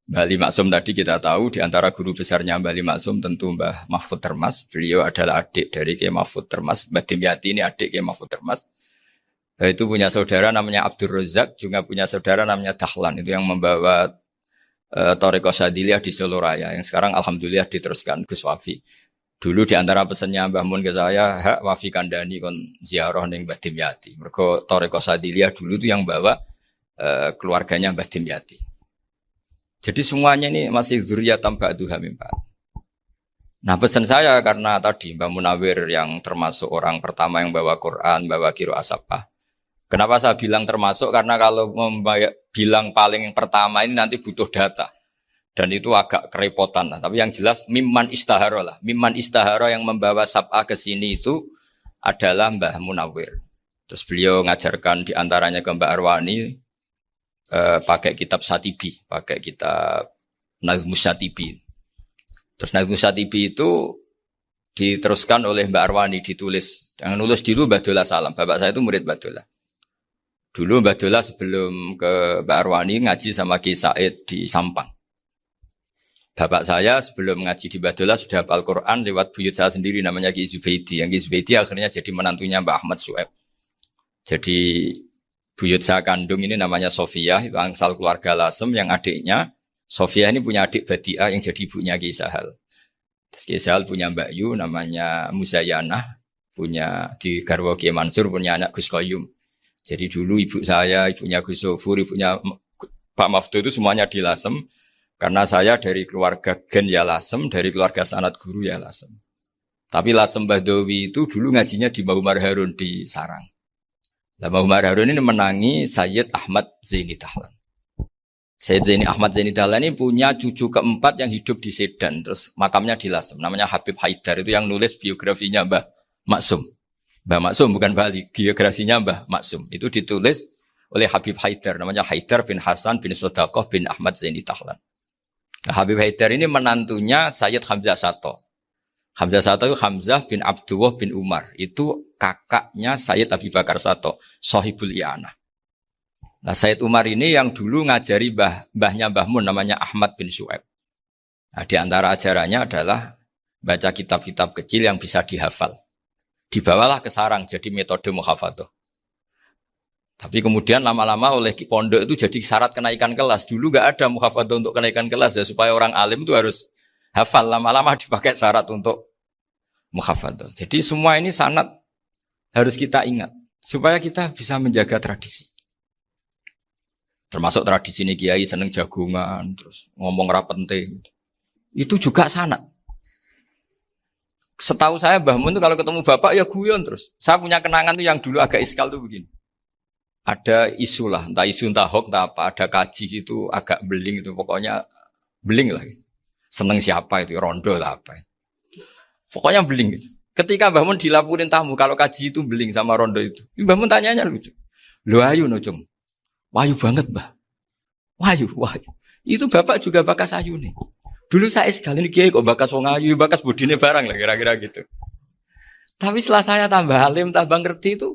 Mbah Ali Maksum tadi kita tahu di antara guru besarnya Mbah Ali Maksum tentu Mbah Mahfud Termas. Beliau adalah adik dari Kiai Mahfud Termas. Mbah Dimyati ini adik Kiai Mahfud Termas. Itu punya saudara namanya Abdul Razak, juga punya saudara namanya Dahlan. Itu yang membawa Thariqah Syadziliyah di Solo Raya. Yang sekarang alhamdulillah diteruskan Gus Wafi. Dulu di antara pesannya Mbah Mun ke saya, hak Wafi kandani kon ziarah ning Mbah Dimyati. Mergo Thariqah Syadziliyah dulu itu yang bawa keluarganya Mbah Dimyati. Jadi semuanya ini masih dzurriyyatan ba'duha min ba'd. Nah pesan saya karena tadi Mbah Munawir yang termasuk orang pertama yang bawa Quran, bawa qiraah sab'ah. Kenapa saya bilang termasuk? Karena kalau bilang paling pertama ini nanti butuh data. Dan itu agak kerepotan lah. Tapi yang jelas mimman istahara lah. Mimman istahara yang membawa sab'ah ke sini itu adalah Mbah Munawir. Terus beliau ngajarkan diantaranya ke Mbak Arwani pakai kitab Satibi, pakai kitab Nazmus Satibi. Terus Nazmus Satibi itu diteruskan oleh Mbak Arwani, ditulis. Yang nulis dulu Mbak Dola Salam. Bapak saya itu murid Mbak Dola. Dulu Mbak Dola sebelum ke Mbak Arwani ngaji sama Ki Said di Sampang. Bapak saya sebelum ngaji di Mbak Dola sudah hafal Quran lewat buyut saya sendiri namanya Ki Zubaidi. Yang Ki Zubaidi akhirnya jadi menantunya Mbak Ahmad Su'eb. Jadi buyut saya kandung ini namanya Sofia, itu angsal keluarga Lasem yang adiknya. Sofia ini punya adik Badi'ah yang jadi ibunya Ki Sahal. Terus Ki Sahal punya Mbak Yu namanya Muzayanah, punya di Garwa Ki Mansur punya anak Gus Qayyum. Jadi dulu ibu saya, ibunya Gus Sofur, ibunya Pak Maftu itu semuanya di Lasem. Karena saya dari keluarga Gen ya Lasem, dari keluarga sanad guru ya Lasem. Tapi Lasem Bahdawi itu dulu ngajinya di Mbah Umar Harun di Sarang. Mbah Umar Harun ini menangi Sayyid Ahmad Zaini Dahlan. Sayyid Ahmad Zaini Dahlan ini punya cucu keempat yang hidup di Sedan. Terus makamnya di Lasem. Namanya Habib Haidar. Itu yang nulis biografinya Mbah Maksum. Mbah Maksum bukan Bali. Biografinya Mbah Maksum. Itu ditulis oleh Habib Haidar. Namanya Haidar bin Hasan bin Sodaqoh bin Ahmad Zaini Dahlan. Nah, Habib Haidar ini menantunya Sayyid Hamzah Sato. Hamzah Sato itu Hamzah bin Abdullah bin Umar. Itu kakaknya Sayyid Abi Bakar Sato, Sohibul I'anah. Nah, Sayyid Umar ini yang dulu ngajari mbahnya Mbah Mun namanya Ahmad bin Su'aib. Nah, di antara ajarannya adalah baca kitab-kitab kecil yang bisa dihafal. Dibawalah ke sarang jadi metode muhafadzah. Tapi kemudian lama-lama oleh pondok itu jadi syarat kenaikan kelas. Dulu gak ada muhafadzah untuk kenaikan kelas ya, supaya orang alim itu harus hafal. Lama-lama dipakai syarat untuk muhafadzah. Jadi semua ini sanad harus kita ingat supaya kita bisa menjaga tradisi. Termasuk tradisi ini kiai seneng jagungan, terus ngomong ra penting. Itu juga sanad. Setahu saya Mbah Mun itu kalau ketemu bapak ya guyon terus. Saya punya kenangan tuh yang dulu agak iskal tuh begini. Ada isu lah, entah isu entah hoax entah apa, ada kaji itu agak beling itu, pokoknya beling lah. Seneng siapa itu, rondo lah apa. Pokoknya beling gitu. Ketika Mbah Mun dilaporin tamu, kalau kaji itu beling sama rondo itu. Mbah Mun tanyanya lucu. Lu ayu no cung. Wahyu banget Mbah. Wahyu. Itu bapak juga bakas ayu nih. Dulu saya sekali ini kiai kok bakas wong ayu, bakas budine barang lah kira-kira gitu. Tapi setelah saya tambah alim, tambah ngerti itu,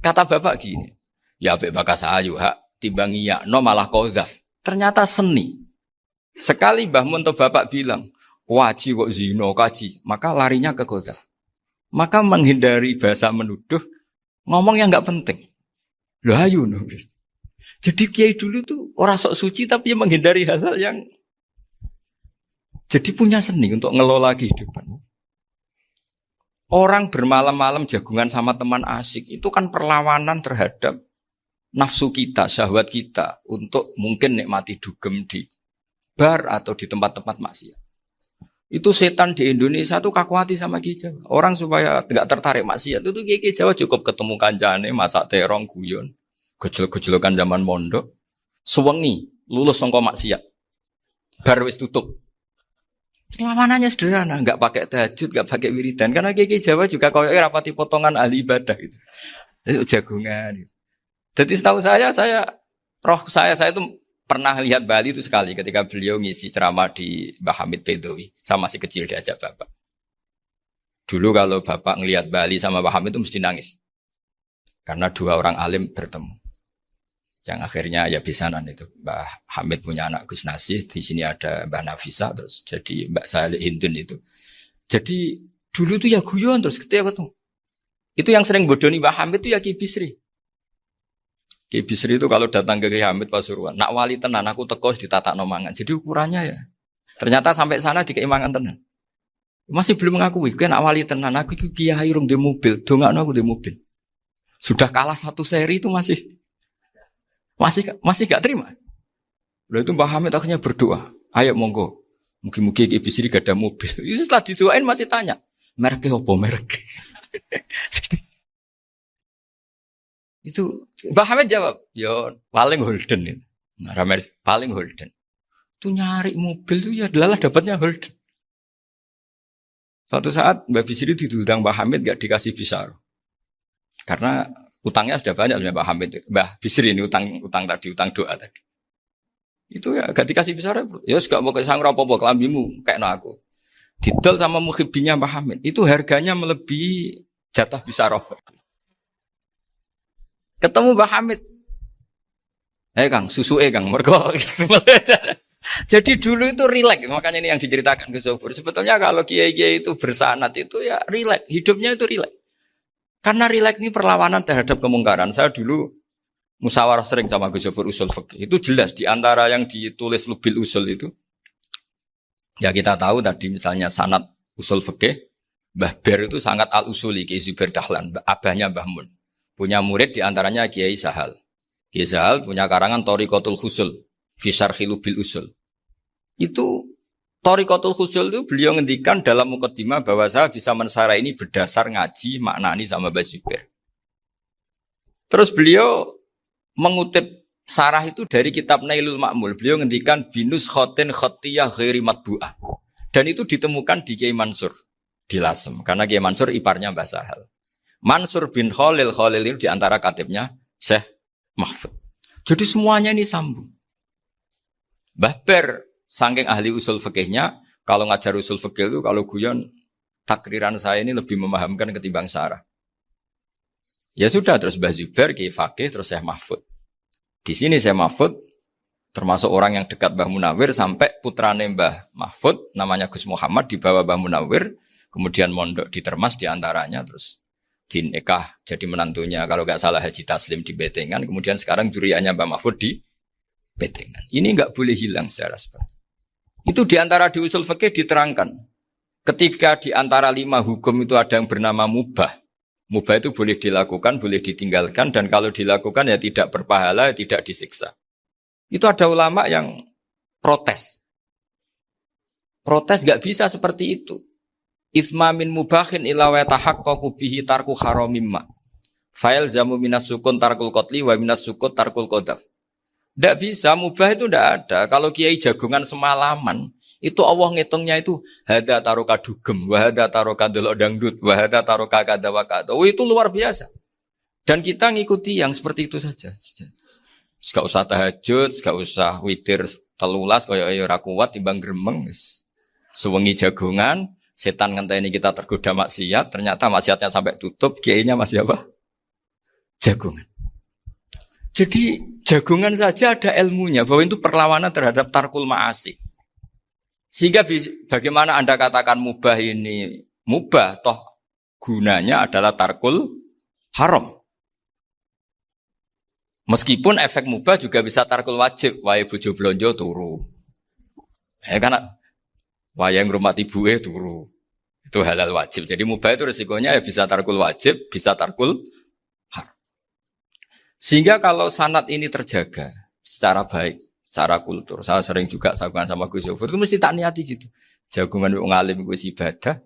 kata bapak gini, ya apik bakas ayu hak timbang iya no malah qadzaf. Ternyata seni. Sekali Mbah Mun atau bapak bilang, "Waji kok zina kaji," maka larinya ke qadzaf. Maka menghindari bahasa menuduh, ngomong yang enggak penting. Lho ayu no. Jadi kiai dulu tuh orang sok suci tapi menghindari hal-hal yang Jadi punya seni untuk ngelola kehidupan. Orang bermalam-malam jagungan sama teman asik itu kan perlawanan terhadap nafsu kita, syahwat kita untuk mungkin nikmati dugem di bar atau di tempat-tempat maksiat. Itu setan di Indonesia tuh kaku hati sama Ki Jawa. Orang supaya tidak tertarik maksiat itu Ki Jawa cukup ketemu kancane masak terong guyon, gejol-gejolokan zaman mondok, suwengi lulus sangka maksiat. Bar wis tutup. Perlawanannya sederhana, enggak pakai tahajud, enggak pakai wiridan karena Ki Jawa juga koyoke rapati potongan ahli ibadah gitu. Itu jagungan. Gitu. Jadi setahu saya itu pernah lihat Bali itu sekali ketika beliau ngisi ceramah di Mbah Hamid Bedowi. Saya masih kecil diajak bapak. Dulu kalau bapak ngelihat Bali sama Mbah Hamid itu mesti nangis. Karena dua orang alim bertemu. Yang akhirnya ya bisanan itu. Mbah Hamid punya anak Gus Nasih, di sini ada Mbah Nafisa, terus jadi Mbak Salih Hindun itu. Jadi dulu itu ya guyon terus ketika ketemu. Itu yang sering bodoni Mbah Hamid itu ya Ki Bisri. Ki Bisri itu kalau datang ke Ki Hamid Pasuruan, nak wali tenan aku teko ditata nomangan. Jadi ukurannya ya. Ternyata sampai sana di keimangan tenan. Masih belum mengakui, kan nak wali tenan aku itu kiai rung di mobil, dongakno aku di mobil. Sudah kalah satu seri itu masih gak terima. Lalu itu Mbah Hamid akhirnya berdoa, ayo monggo, mungkin-mungkin Ki Bisri gak ada mobil. Itu setelah didoain masih tanya, mereknya apa merek? Itu Mbah Hamid jawab, yo paling Holden itu. Nah, paling Holden. Itu nyari mobil itu ya adalah dapatnya Holden. Suatu saat Mbah Bisri diundang Mbah Hamid gak dikasih bisar. Karena utangnya sudah banyak Mbah Hamid. Mbah Bisri ini utang doa tadi. Itu ya gak dikasih bisar. Ya gak mau kesang rapopo kelambimu kayak aku. Didol sama muhibbinya Mbah Hamid. Itu harganya melebihi jatah bisarah. Ketemu Mbah Hamid. Kang, susu Kang, mergo. Jadi dulu itu rileks, makanya ini yang diceritakan ke Zofur. Sebetulnya kalau kiai-kiai itu bersanat itu ya rileks, hidupnya itu rileks. Karena rileks ini perlawanan terhadap kemungkaran. Saya dulu musyawarah sering sama Gus Zofur usul fikih. Itu jelas di antara yang ditulis Lubil Usul itu. Ya kita tahu tadi misalnya sanad usul fikih, Mbah Ber itu sangat al-usuli, Kiai Zubair Dahlan, abahnya Mbah Mun. Punya murid diantaranya Kiai Sahal. Kiai Sahal punya karangan Thariqatul Husul, fi syarhi Lubil Usul. Itu Thariqatul Husul itu beliau ngendikan dalam mukaddimah bahwa saya bisa mensarah ini berdasar ngaji maknani sama Mbah Zubair. Terus beliau mengutip sarah itu dari kitab Nailul Ma'mul. Beliau ngendikan binus khotin khotiyah ghairi matbu'ah. Dan itu ditemukan di Kiai Mansur di Lasem. Karena Kiai Mansur iparnya Mbah Sahal. Mansur bin Khalil ini diantara katibnya Syekh Mahfud. Jadi semuanya ini sambung. Mbah Ber, saking ahli usul fikihnya, kalau ngajar usul fikih itu, kalau guyon, takriran saya ini lebih memahamkan ketimbang sarah. Ya sudah, terus Mbah Zubair, Kiai Fakih, terus Syekh Mahfud. Di sini Syekh Mahfud, termasuk orang yang dekat Mbah Munawir, sampai putrane Mbah Mahfud, namanya Gus Muhammad, dibawa Mbah Munawir, kemudian mondok di Termas diantaranya, terus dinikah jadi menantunya kalau nggak salah Haji Taslim di Betengan, kemudian sekarang juriannya Mbak Mahfud di Betengan. Ini nggak boleh hilang secara seperti itu. Diantara di usul fikih diterangkan ketika diantara 5 hukum itu ada yang bernama mubah. Mubah itu boleh dilakukan, boleh ditinggalkan, dan kalau dilakukan ya tidak berpahala, tidak disiksa. Itu ada ulama yang protes nggak bisa seperti itu. Ifma min mubahin ila wa tahaqqaqu bihi tarku haramimma. Fail zamu minas sukun tarkul qatli wa minas sukut tarkul qadaf. Tidak bisa, mubah itu tidak ada. Kalau kiai jagungan semalaman, itu Allah ngitungnya itu hada taroka dugem, wa hada taroka delok dangdut, wa hada taroka kada wa kada. Oh, itu luar biasa. Dan kita ngikuti yang seperti itu saja. Gak usah tahajud, gak usah witir telulas kaya ora kuat timbang gremeng. Sewengi jagungan. Setan ngenteni kita tergoda maksiat, ternyata maksiatnya sampai tutup, kiainya masih apa? Jagungan. Jadi jagungan saja ada ilmunya, bahwa itu perlawanan terhadap tarkul ma'asi. Sehingga bagaimana Anda katakan mubah ini mubah, toh gunanya adalah tarkul haram. Meskipun efek mubah juga bisa tarkul wajib, wae bojo blonjo turu. Karena Wayang rumah ibuke turu. Itu halal wajib. Jadi mubah itu resikonya ya bisa tarkul wajib, bisa tarkul haram. Sehingga kalau sanad ini terjaga secara baik, secara kultur. Saya sering juga sakuan sama Gus Yofur itu mesti tak niati gitu. Jagungan wong alim iku ibadah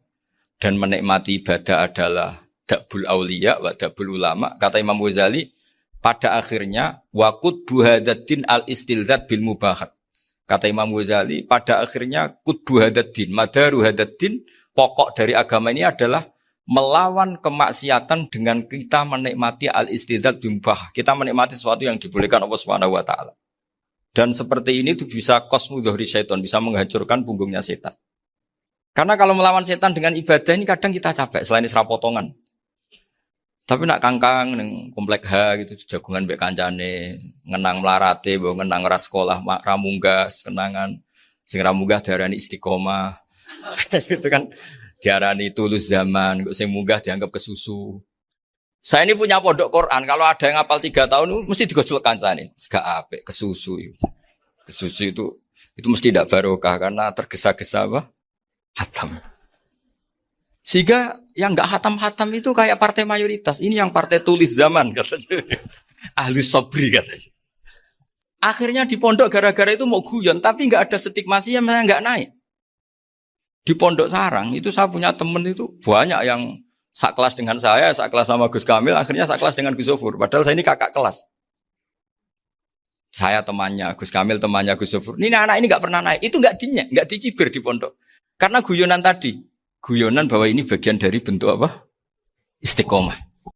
dan menikmati ibadah adalah dabul auliya wa dabul ulama. Kata Imam Ghazali, pada akhirnya waqud buhadatin al-istilzat bil mubahat. Kata Imam Ghazali, pada akhirnya qutbu hadaddin, madaru hadaddin, pokok dari agama ini adalah melawan kemaksiatan dengan kita menikmati al-istidzat bimbah. Kita menikmati sesuatu yang dibolehkan Allah Subhanahu wa taala. Dan seperti ini itu bisa qasmu dhuhri syaitan, bisa menghancurkan punggungnya setan. Karena kalau melawan setan dengan ibadah ini kadang kita capek selain isra potongan. Tapi nak kangkang ning komplek H gitu jagungan mbek kancane, ngenang melarate, mbok ngenang ras sekolah ramunggah, kenangan sing ramunggah diarani istiqomah. Itu kan diarani tulus zaman, kok sing munggah dianggap kesusu. Saya ini punya pondok Quran, kalau ada yang hafal 3 tahun mesti digojol kancane. Gak apik kesusu itu. Kesusu itu mesti tidak barokah karena tergesa-gesa apa? Hatam. Sehingga yang enggak hatam-hatam itu kayak partai mayoritas. Ini yang partai tulis zaman katanya. Ahli sobri katanya. Akhirnya di pondok gara-gara itu mau guyon, tapi enggak ada stigmasi yang enggak naik. Di pondok sarang itu saya punya teman itu banyak yang sekelas dengan saya, sekelas sama Gus Kamil, akhirnya sekelas dengan Gus Zofur. Padahal saya ini kakak kelas. Saya temannya, Gus Kamil temannya Gus Zofur. Ini anak ini enggak pernah naik. Itu enggak dicibir di pondok. Karena guyonan tadi. Guyonan bahwa ini bagian dari bentuk apa? Istiqomah.